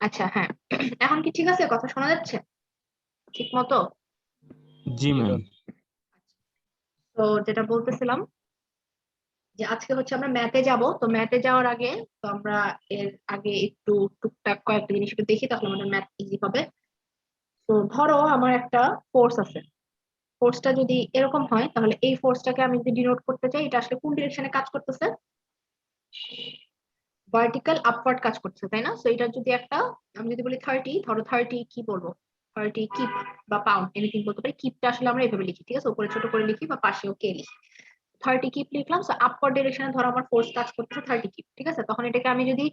আচ্ছা, হ্যাঁ। এখন কি ঠিক আছে? কথা শোনা যাচ্ছে ঠিক মতো? জি ম্যাম। তো যেটা বলতেছিলাম যে আজকে হচ্ছে আমরা ম্যাথে যাব। তো ম্যাথে যাওয়ার আগে তো আমরা এর আগে একটু টুকটাক কয়েকটা জিনিস একটু দেখি, তাহলে আমাদের ম্যাথ ইজি হবে। তো ধরো আমার একটা ফোর্স আছে। ফোর্সটা যদি এরকম হয়, তাহলে এই ফোর্সটাকে আমি যদি ডিনোট করতে চাই, এটা আসলে কোন ডিরেকশনে কাজ করতেছে? ভার্টিক্যাল আপওয়ার্ড কাজ করছে, তাই না? তো এটা যদি একটা, আমি যদি বলি 30, ধরো 30 কি বলবো, 30 কিপ বা পাউন্ড এনিথিং বলতে পারি। কিপটা আসলে আমরা এভাবে লিখি, ঠিক আছে, উপরে ছোট করে লিখি বা পাশেও কে লিখি। 30 কিপ লিখলাম। সো আপওয়ার্ড ডিরেকশনে ধরো আমার ফোর্স কাজ করতেছে 30 কিপ, ঠিক আছে। তখন এটাকে আমি যদি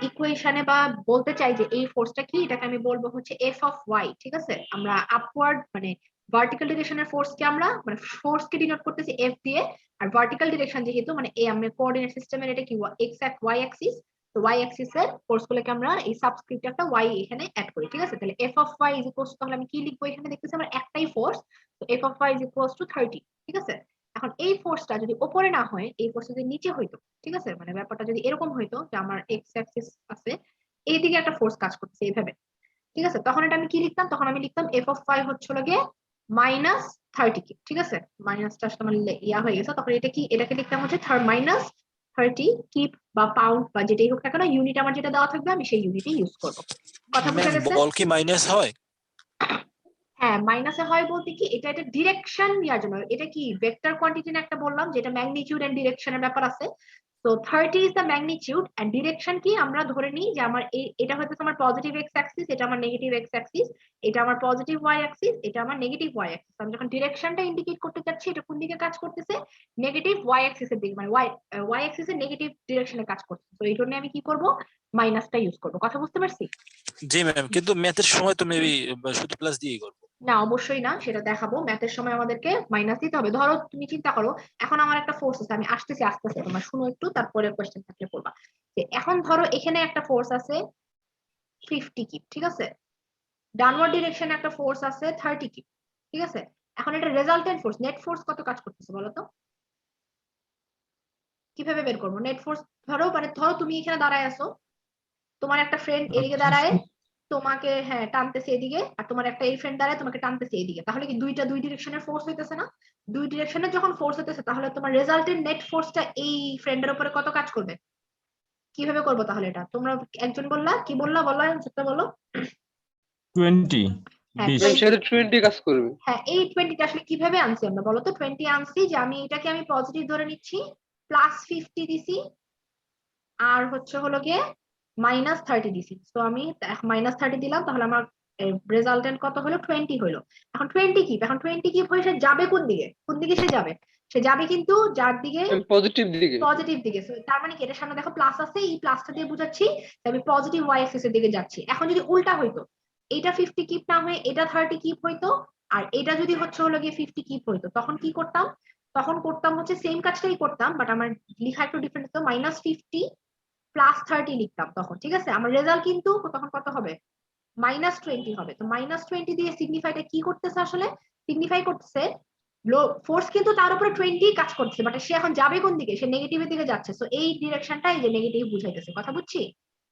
ইকুয়েশনে বা বলতে চাই যে এই ফোর্সটা কি, এটাকে আমি বলবো হচ্ছে এফ অফ ওয়াই, ঠিক আছে। আমরা আপওয়ার্ড মানে ভার্টিক্যাল ডিরেকশনের ফোর্সকে আমরা মানে ফোর্সকে ডিনোট করতেছি এফ দিয়ে। আর ভার্টিক্যাল ডিরেকশন যেহেতু মানে এই আমরা কোঅর্ডিনেট সিস্টেমের এটা কি এক্স ওয়াই অ্যাক্সিস। তো ওয়াই অ্যাক্সিস এর ফোর্স গুলোকে আমরা এই সাবস্ক্রিপ্ট একটা ওয়াই এখানে অ্যাড করি, ঠিক আছে। তাহলে F of Y is equals, তাহলে আমি কি লিখবো এখানে? দেখতেছি আমার একটাই ফোর্স। তো F of Y is equals to 30, ঠিক আছে। এখন এই ফোর্সটা যদি উপরে না হয়, এই ফোর্সটা যদি নিচে হইতো, ঠিক আছে, মানে ব্যাপারটা যদি এরকম হইতো যে আমার এক্স অ্যাক্সিস আছে, এইদিকে একটা ফোর্স কাজ করছে এইভাবে, ঠিক আছে, তখন এটা আমি কি লিখতাম? তখন আমি লিখতাম এফ অফ ফাই হচ্ছে লাগে মাইনাস 30 কি, ঠিক আছে। মাইনাসটা আসলে আমার ইয়া হয়ে গেছে, তখন এটা কি, এটাকে লিখতাম হচ্ছে মাইনাস 30 কিপ বা পাউন্ড বা যেটাই হোক না কেন, ইউনিট আমার যেটা দেওয়া থাকবে আমি সেই ইউনিটই ইউজ করব। কথা ম্যাম, বুঝা গেছে? বল কি মাইনাস হয়? হ্যাঁ, মাইনাসে হয় বলতে কি, এটা এটা ডিরেকশন ইয়ার জন্য। এটা কি ভেক্টর কোয়ান্টিটি না একটা বললাম, যেটা ম্যাগনিটিউড এন্ড ডিরেকশনের ব্যাপার আছে। তো 30 is the magnitude and direction কি, আমরা ধরে নিই যে আমার এটা হচ্ছে আমার পজিটিভ এক্স অ্যাক্সিস, এটা আমার নেগেটিভ এক্স অ্যাক্সিস, এটা আমার পজিটিভ ওয়াই অ্যাক্সিস, এটা আমার নেগেটিভ ওয়াই অ্যাক্সিস। আমি যখন ডিরেকশনটা ইন্ডিকেট করতে চাচ্ছি, এটা কোন দিকে কাজ করতেছে? নেগেটিভ ওয়াই অ্যাক্সিস এর দিকে, মানে ওয়াই অ্যাক্সিস এর নেগেটিভ ডিরেকশনে কাজ করতেছে। তো এই জন্য আমি কি করব? মাইনাসটা ইউজ করব। কথা বুঝতে পারছি? জি ম্যাম, কিন্তু ম্যাথের সময় তো মেবি শুধু প্লাস দিয়েই করবো। না, অবশ্যই না, সেটা দেখাবো। ম্যাথের সময় আমাদেরকে মাইনাস দিতে হবে। ধরো তুমি চিন্তা করো, এখন আমার একটা ফোর্স আছে, আমি আসতেছি আস্তে আস্তে, তোমার শুনো একটু, তারপরে কোয়েশ্চেন থাকলে করবা। যে এখন ধরো এখানে একটা ফোর্স আছে 50 কিপ, ঠিক আছে। ডাউনওয়ার্ড ডিরেকশনে একটা ফোর্স আছে 30 কিপ, ঠিক আছে। এখন এটা রেজাল্টেন্ট ফোর্স, নেট ফোর্স কত কাজ করতেছে বলো তো? কিভাবে বের করবো নেট ফোর্স? ধরো মানে ধরো তুমি এখানে দাঁড়ায় আছো, তোমার একটা ফ্রেন্ড এদিকে দাঁড়ায় তোমাকে, হ্যাঁ, টানতেছে এদিকে, আর তোমার একটা এই ফ্রেন্ড দাঁড়ায় তোমাকে টানতেছে এদিকে, তাহলে কি দুই ডিরেকশনের ফোর্স হইতেছে না? দুই ডিরেকশনে যখন ফোর্স হইতেছে, তাহলে তোমার রেজাল্টের নেট ফোর্সটা এই ফ্রেন্ডের উপরে কত কাজ করবে? কিভাবে করবো তাহলে এটা? তোমরা একজন বললা, কি বললা, বলো সেটা বলো। 20 হ্যাঁ, 20। ম্যাম সেটা 20 কাজ করবে। হ্যাঁ, এই 20টা আসলে কিভাবে আনছি আমরা বলো তো? 20 আনছি যে আমি এটাকে আমি পজিটিভ ধরে নিচ্ছি, প্লাস 50 দিছি, আর হচ্ছে হলো গিয়ে মাইনাস 30 দিছি। তো আমি মাইনাস 30 দিলাম, তাহলে আমার রেজাল্টেন্ট কত হলো? 20 হলো। এখন 20 কিপ হয়ে সে যাবে কোন দিকে? কোন দিকে সে যাবে? সে যাবে কিন্তু যার দিকে, পজিটিভ দিকে। পজিটিভ দিকে। So, তার মানে কি, এটার সামনে দেখো প্লাস আছে, এই প্লাসটা দিয়ে বুঝাচ্ছি যে আমি পজিটিভ ওয়াই অ্যাক্সিস এর দিকে যাচ্ছি। এখন যদি উল্টা হইতো, এটা 50 কিপ না হয়ে এটা 30 কিপ হইতো, আর এটা যদি হচ্ছে হলো গিয়ে 50 কিপ হইতো, তখন কি করতাম? তখন করতাম হচ্ছে সেম কাজটাই করতাম, বাট আমার লিখা একটু ডিফারেন্ট হতো, -50 প্লাস 30 লিখতাম তখন, ঠিক আছে। আমার রেজাল্ট কিন্তু তখন কত হবে? -20 হবে। তো -20 দিয়ে সিগনিফাইটা কি করতেছে আসলে? সিগনিফাই করতেছে ফোর্স কিন্তু তার উপরে 20 কাজ করতেছে, বাট সে এখন যাবে কোন দিকে? সে নেগেটিভের দিকে যাচ্ছে। সো এই ডিরেকশনটা এই যে নেগেটিভ বুঝাইতেছে। কথা বুঝছি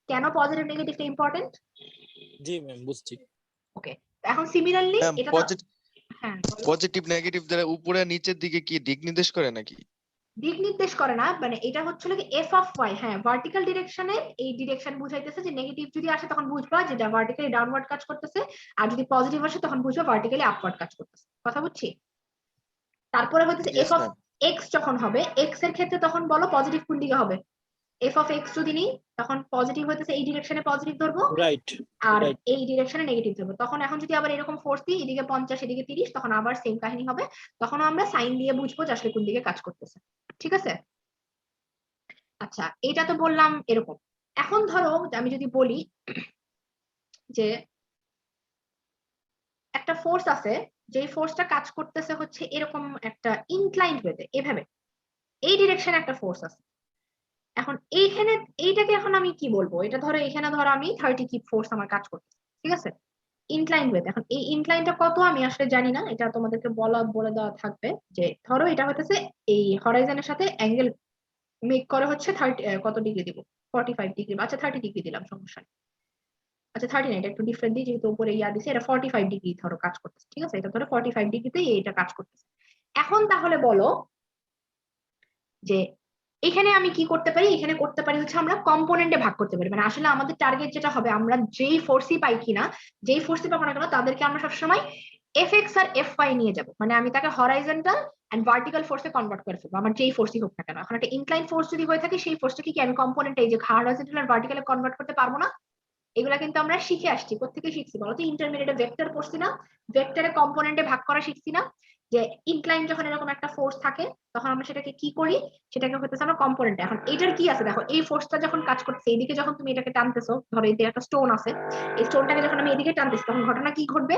কেন পজিটিভ নেগেটিভটা ইম্পর্টেন্ট? জি ম্যাম, বুঝছি। ওকে, এখন সিমিলারলি ম্যাম, এটা তো, হ্যাঁ বলো। পজিটিভ নেগেটিভ দ্বারা উপরে আর নিচের দিকে কি দিক নির্দেশ করে নাকি? দিক নির্দেশ করে না, মানে এটা হচ্ছে কি এফ অফ ওয়াই, হ্যাঁ, ভার্টিক্যাল ডিরেকশনে এই ডিরেকশন বুঝাইতেছে যে নেগেটিভ যদি আসে তখন বুঝবা যেটা ভার্টিক্যালি ডাউনওয়ার্ড কাজ করতেছে, আর যদি পজিটিভ আসে তখন বুঝবা ভার্টিক্যালি আপওয়ার্ড কাজ করতেছে। কথা বুঝছি? তারপরে হচ্ছে F yes of ma'am. X যখন হবে, এক্স এর ক্ষেত্রে তখন বলো পজিটিভ কোন দিকে হবে? এফ অফ এক্স যদি নিই, তখন পজিটিভ হইতেছে এই ডিরেকশনে পজিটিভ ধরবো, রাইট। আর রাইট। এই ডিরেকশনে নেগেটিভ ধরবো। তখন এখন যদি আবার এরকম ফোর্স দিই, এদিকে 50 এদিকে 30, তখন আবার সেম কাহিনী হবে। তখন আমরা সাইন দিয়ে বুঝবো যে আসলে কোন দিকে কাজ করতেছে, ঠিক আছে। আচ্ছা, এটা তো বললাম এরকম। এখন ধরো আমি যদি বলি যে একটা ফোর্স আছে, যে ফোর্সটা কাজ করতেছে হচ্ছে এরকম একটা ইনক্লাইন্ড ওয়েতে, এভাবে এই ডিরেকশনে একটা ফোর্স আছে। এখন এইখানে এইটাকে এখন আমি কি বলবো? এটা ধরো এখানে ধরো আমি 30 কিপ ফোর্স আমার কাজ করতেছে, ঠিক আছে, ইনক্লাইন্ড ওয়েতে। এখন এই ইনক্লাইনটা কত আমি আসলে জানি না, এটা তোমাদেরকে বলে দেওয়া থাকবে। যে ধরো এটা হতেছে এই হরাইজনের সাথে অ্যাঙ্গেল মেক করে হচ্ছে 30, কত ডিগ্রি দিব? 45 ডিগ্রি, আচ্ছা 30 ডিগ্রি দিলাম, সমস্যা নেই। আচ্ছা 39, এটা একটু ডিফারেন্ট দিই যেহেতু উপরে ইয়া দিছে, এটা 45 ডিগ্রি ধরো কাজ করতেছে, ঠিক আছে, এটা ধরো 45 ডিগ্রিতে এটা কাজ করতেছে। এখন তাহলে বলো যে এখানে আমি কি করতে পারি, এখানে করতে পারি হচ্ছে আমরা কম্পোনেন্টে ভাগ করতে পারি। মানে আসলে আমাদের টার্গেট যেটা হবে, আমরা যেই ফোর্সই পাই কিনা, যেই ফোর্সই পাবো না কেন, তাদেরকে আমরা সবসময় এফএক্স আর এফওয়াই নিয়ে যাব। মানে আমি তাকে হরাইজন্টাল এন্ড ভার্টিক্যাল ফোর্সে কনভার্ট করে ফেলবো, আমার যেই ফোর্সই হোক না কেন। এখন একটা ইনক্লাইন ফোর্স যদি হয়ে থাকে, সেই ফোর্সটাকে কি আমি কম্পোনেন্টে, এই যে হরাইজন্টাল আর ভার্টিক্যালে কনভার্ট করতে পারবো না? এগুলা কিন্তু আমরা শিখে আসছি। কোত্থেকে শিখছি বলতো? ইন্টারমিডিয়েটে ভেক্টর পড়ছি না, ভেক্টরে কম্পোনেন্টে ভাগ করা শিখছি না, যে ইনক্লাইন যখন এরকম একটা ফোর্স থাকে তখন আমরা সেটাকে কি করি, সেটাকে হইতেছে আমরা কম্পোনেন্টে। এখন এটার কি আছে দেখো, এই ফোর্সটা যখন কাজ করছে এইদিকে, যখন তুমি এটাকে টানতেছো, ধরো এই যে একটা স্টোন আছে, এই স্টোনটাকে যখন আমি এদিকে টানতেছি, তখন ঘটনা কি ঘটবে,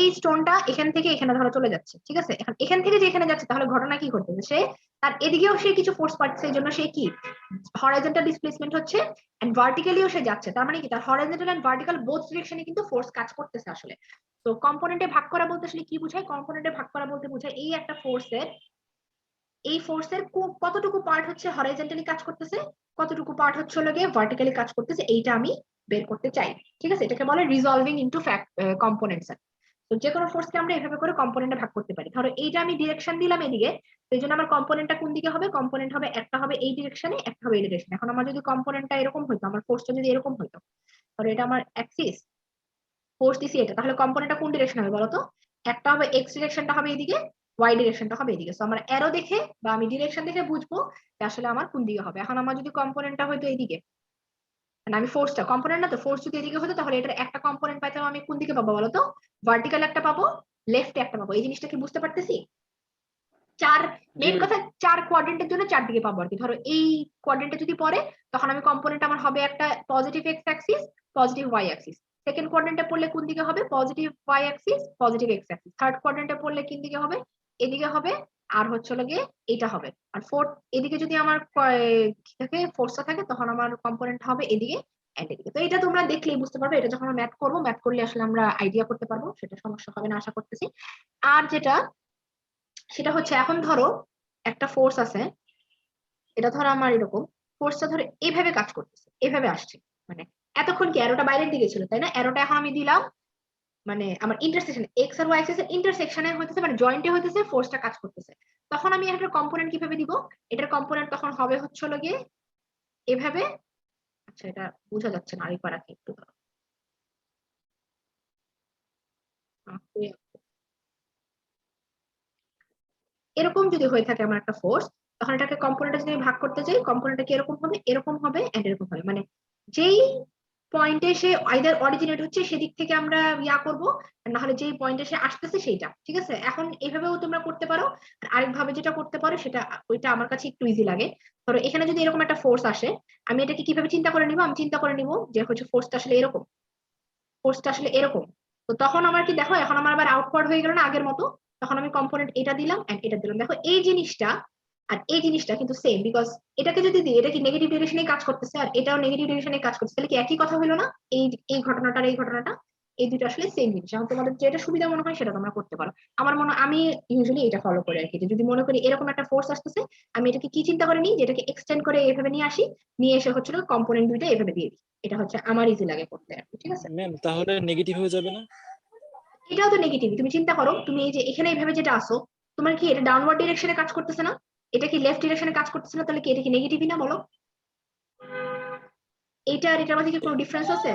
এই স্টোনটা এখান থেকে এখানে ধরো চলে যাচ্ছে, ঠিক আছে। এখন এখান থেকে যে এখানে যাচ্ছে, তাহলে ঘটনা কি ঘটবে, সে তার এদিকেও সে কিছু ফোর্স পাচ্ছে, এই জন্য সে কি হরাইজন্টাল ডিসপ্লেসমেন্ট হচ্ছে, এন্ড ভার্টিক্যালিও সে যাচ্ছে। তার মানে কি, তার হরাইজন্টাল এন্ড ভার্টিক্যাল বোথ ডিরেকশনে কিন্তু ফোর্স কাজ করতেছে আসলে। তো কম্পোনেন্টে ভাগ করা বলতে আসলে কি বোঝায়, কম্পোনেন্টে ভাগ করা বলতে বোঝায় এই একটা ফোর্সের, এই ফোর্সের কতটুকু পার্ট হচ্ছে হরাইজন্টালি কাজ করতেছে, কতটুকু পার্ট হচ্ছে হলো গিয়ে ভার্টিক্যালি কাজ করতেছে, এইটা আমি বের করতে চাই, ঠিক আছে। এটাকে বলে রিজলভিং ইনটু কম্পোনেন্টস। তো যে কোনো ফোর্সকে আমরা এভাবে করে কম্পোনেন্টে ভাগ করতে পারি। ধরো এইটা আমি ডিরেকশন দিলাম এদিকে, সেই জন্য আমার কম্পোনেন্টটা কোন দিকে হবে, কম্পোনেন্ট হবে একটা হবে এই ডিরেকশনে, একটা হবে এই ডিরেকশনে। এখন আমার যদি কম্পোনেন্টটা এরকম হইতো, আমার ফোর্সটা যদি এরকম হইতো, ধরো এটা আমার অ্যাক্সিস, ফোর্স দিছি এটা, তাহলে কম্পোনেন্টটা কোন ডিরেকশন হবে বলতো? একটা হবে এক্স ডিরেকশনটা হবে এদিকে, ওয়াই ডিরেকশনটা হবে এদিকে। সো আমার অ্যারো দেখে বা আমি ডিরেকশন দেখে বুঝবো যে আসলে আমার কোন দিকে হবে। এখন আমার যদি কম্পোনেন্টটা হয়তো এইদিকে, মানে আমি ফোর্সটা, কম্পোনেন্ট না তো, ফোর্স যদি এদিকে হতো, তাহলে এটার একটা কম্পোনেন্ট পাইতাম আমি কোন দিকে পাবো বলতো? ভার্টিক্যাল একটা পাবো, লেফটে একটা পাবো। এই জিনিসটা কি বুঝতে পারতেছি? চার, জি মেন ম্যাম। কথা চার কোয়াড্রেন্টের জন্য চারদিকে পাবো আর কি। ধরো এই কোয়াড্রেন্টে যদি পড়ে, তখন আমি কম্পোনেন্ট আমার হবে একটা positive x axis, positive y axis. Second কোয়াড্রেন্টে পড়লে কোন দিকে হবে? Positive y axis, positive x axis. Third কোয়াড্রেন্টে পড়লে কোন দিকে হবে? এদিকে হবে, আর হচ্ছে লাগে এটা হবে। আর ফোর্থ, এদিকে যদি আমার কি থাকে, ফোর্সটা থাকে, তখন আমার কম্পোনেন্ট হবে এদিকে এন্ড এদিকে। তো এটা তোমরা দেখলেই বুঝতে পারবে, এটা যখন আমরা ম্যাথ করবো, ম্যাথ করলে আসলে আমরা আইডিয়া করতে পারবো, সেটা সমস্যা হবে না আশা করতেছি। আর যেটা, সেটা হচ্ছে এখন ধরো একটা ফোর্স আছে, এটা ধরো আমার এরকম, ফোর্সটা ধরো এইভাবে কাজ করতেছে, এইভাবে আসছে, মানে এতক্ষণ কি অ্যারোটা বাইরের দিকে ছিল, তাই না? অ্যারোটা এখন আমি দিলাম মানে আমার ইন্টারসেকশন, এক্স আর ওয়াই অ্যাক্সিস এর ইন্টারসেকশনে হইতেছে, মানে জয়েন্টে হইতেছে, ফোর্সটা কাজ করতেছে। তখন আমি এটার কম্পোনেন্ট কিভাবে দিব? এটার কম্পোনেন্ট তখন হবে হচ্ছে হলো গিয়ে এভাবে। আচ্ছা এটা বোঝা যাচ্ছে না, আরেকবার আঁকি একটু ধরো। এরকম যদি হয়ে থাকে আমার একটা ফোর্স, তখন এটাকে কম্পোনেন্টে যদি আমি ভাগ করতে চাই, কম্পোনেন্টটা কি এরকম হবে, এরকম হবে এন্ড এরকম হবে। মানে যেই পয়েন্টে সে আইদার অরিজিনেট হচ্ছে সেদিক থেকে আমরা ইয়া করব, না হলে যেই পয়েন্টে সে আসতেছে সেইটা, ঠিক আছে। এখন এইভাবেও তোমরা করতে পারো। আর আরেকভাবে যেটা করতে পারো, সেটা ওইটা আমার কাছে একটু ইজি লাগে। ধরো এখানে যদি এরকম একটা ফোর্স আসে, আমি এটাকে কিভাবে চিন্তা করে নিব, আমি চিন্তা করে নিব যে হচ্ছে ফোর্সটা আসলে এরকম, ফোর্সটা আসলে এরকম। তো তখন আমার কি দেখো, এখন আমার আবার আউটওয়ার্ড হয়ে গেল না আগের মতো। তখন আমি কম্পোনেন্ট এটা দিলাম এন্ড এটা দিলাম, দেখো এই জিনিসটা আর এই জিনিসটা কিন্তু সেম, বিকজ এটাকে যদি দিই, এটা কি নেগেটিভ ডিরেকশনে কাজ করতেছে, আর এটাও নেগেটিভ ডিরেকশনে কাজ করতেছে, তাহলে কি একই কথা হলো না? এই এই ঘটনাটা আর এই ঘটনাটা, এই দুটো আসলে সেম জিনিস। এখন তোমাদের যেটা সুবিধা মনে হয় সেটা তোমরা করতে পারো। আমার মনে, আমি ইউজুয়ালি এটা ফলো করে আর কি, যে যদি মনে করি এরকম একটা ফোর্স আসতেছে, আমি এটাকে কি চিন্তা করে নিই, যে এটাকে এক্সটেন্ড করে এভাবে নিয়ে আসি, নিয়ে এসে হচ্ছে কম্পোনেন্ট দুইটা এভাবে দিয়ে দিই। এটা হচ্ছে আমার ইজি লাগে করতে আর কি, ঠিক আছে। ম্যাম তাহলে নেগেটিভ হয়ে যাবে না? এটাও তো নেগেটিভ। তুমি চিন্তা করো, তুমি এই যে এখানে এইভাবে যেটা আসো, তোমার কি এটা ডাউনওয়ার্ড ডিরেকশনে কাজ করতেছে না? এটা কি লেফট ডিরেকশনে কাজ করতেছে না? তাহলে কি এটা কি নেগেটিভই না বলো? এইটা আর এটার মধ্যে কি কোনো ডিফারেন্স আছে?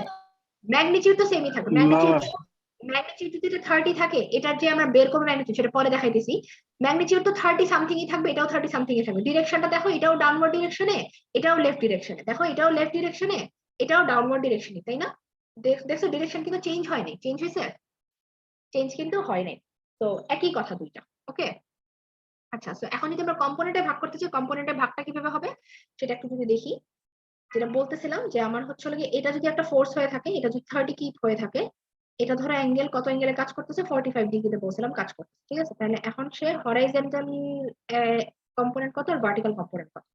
ম্যাগনিটিউড তো সেমই থাকবে। না ম্যাগনিটিউড, ম্যাগনিটিউড যদি এটা 30 থাকে, এটার যে আমরা বের করবো ম্যাগনিটিউড, সেটা পরে দেখাইতেছি। ম্যাগনিটিউড তো 30 সামথিংই থাকবে, এটাও 30 সামথিংই থাকবে। ডিরেকশনটা দেখো, এটাও ডাউনওয়ার্ড ডিরেকশনে, এটাও লেফট ডিরেকশনে। দেখো এটাও লেফট ডিরেকশনে, এটাও ডাউনওয়ার্ড ডিরেকশনে, তাই না? দেখছো ডিরেকশন কিন্তু চেঞ্জ হয়নি, চেঞ্জ হয়েছে? চেঞ্জ কিন্তু হয় নাই। তো একই কথা দুইটা, ওকে। আচ্ছা, তো এখন যদি আমরা কম্পোনেন্টে ভাগ করতে চাই, কম্পোনেন্টের ভাগটা কিভাবে হবে সেটা একটু যদি দেখি। যেটা বলতেছিলাম, যে আমার হচ্ছে হলো গিয়ে, এটা যদি একটা ফোর্স হয়ে থাকে, এটা যদি 30 কিপ হয়ে থাকে, এটা ধরো অ্যাঙ্গেল, কত অ্যাঙ্গেলে কাজ করতেছে, 45 ডিগ্রিতে বলছিলাম কাজ করতেছে, ঠিক আছে। তাহলে এখন সে হরাইজন্টাল কম্পোনেন্ট কত আর ভার্টিক্যাল কম্পোনেন্ট কত।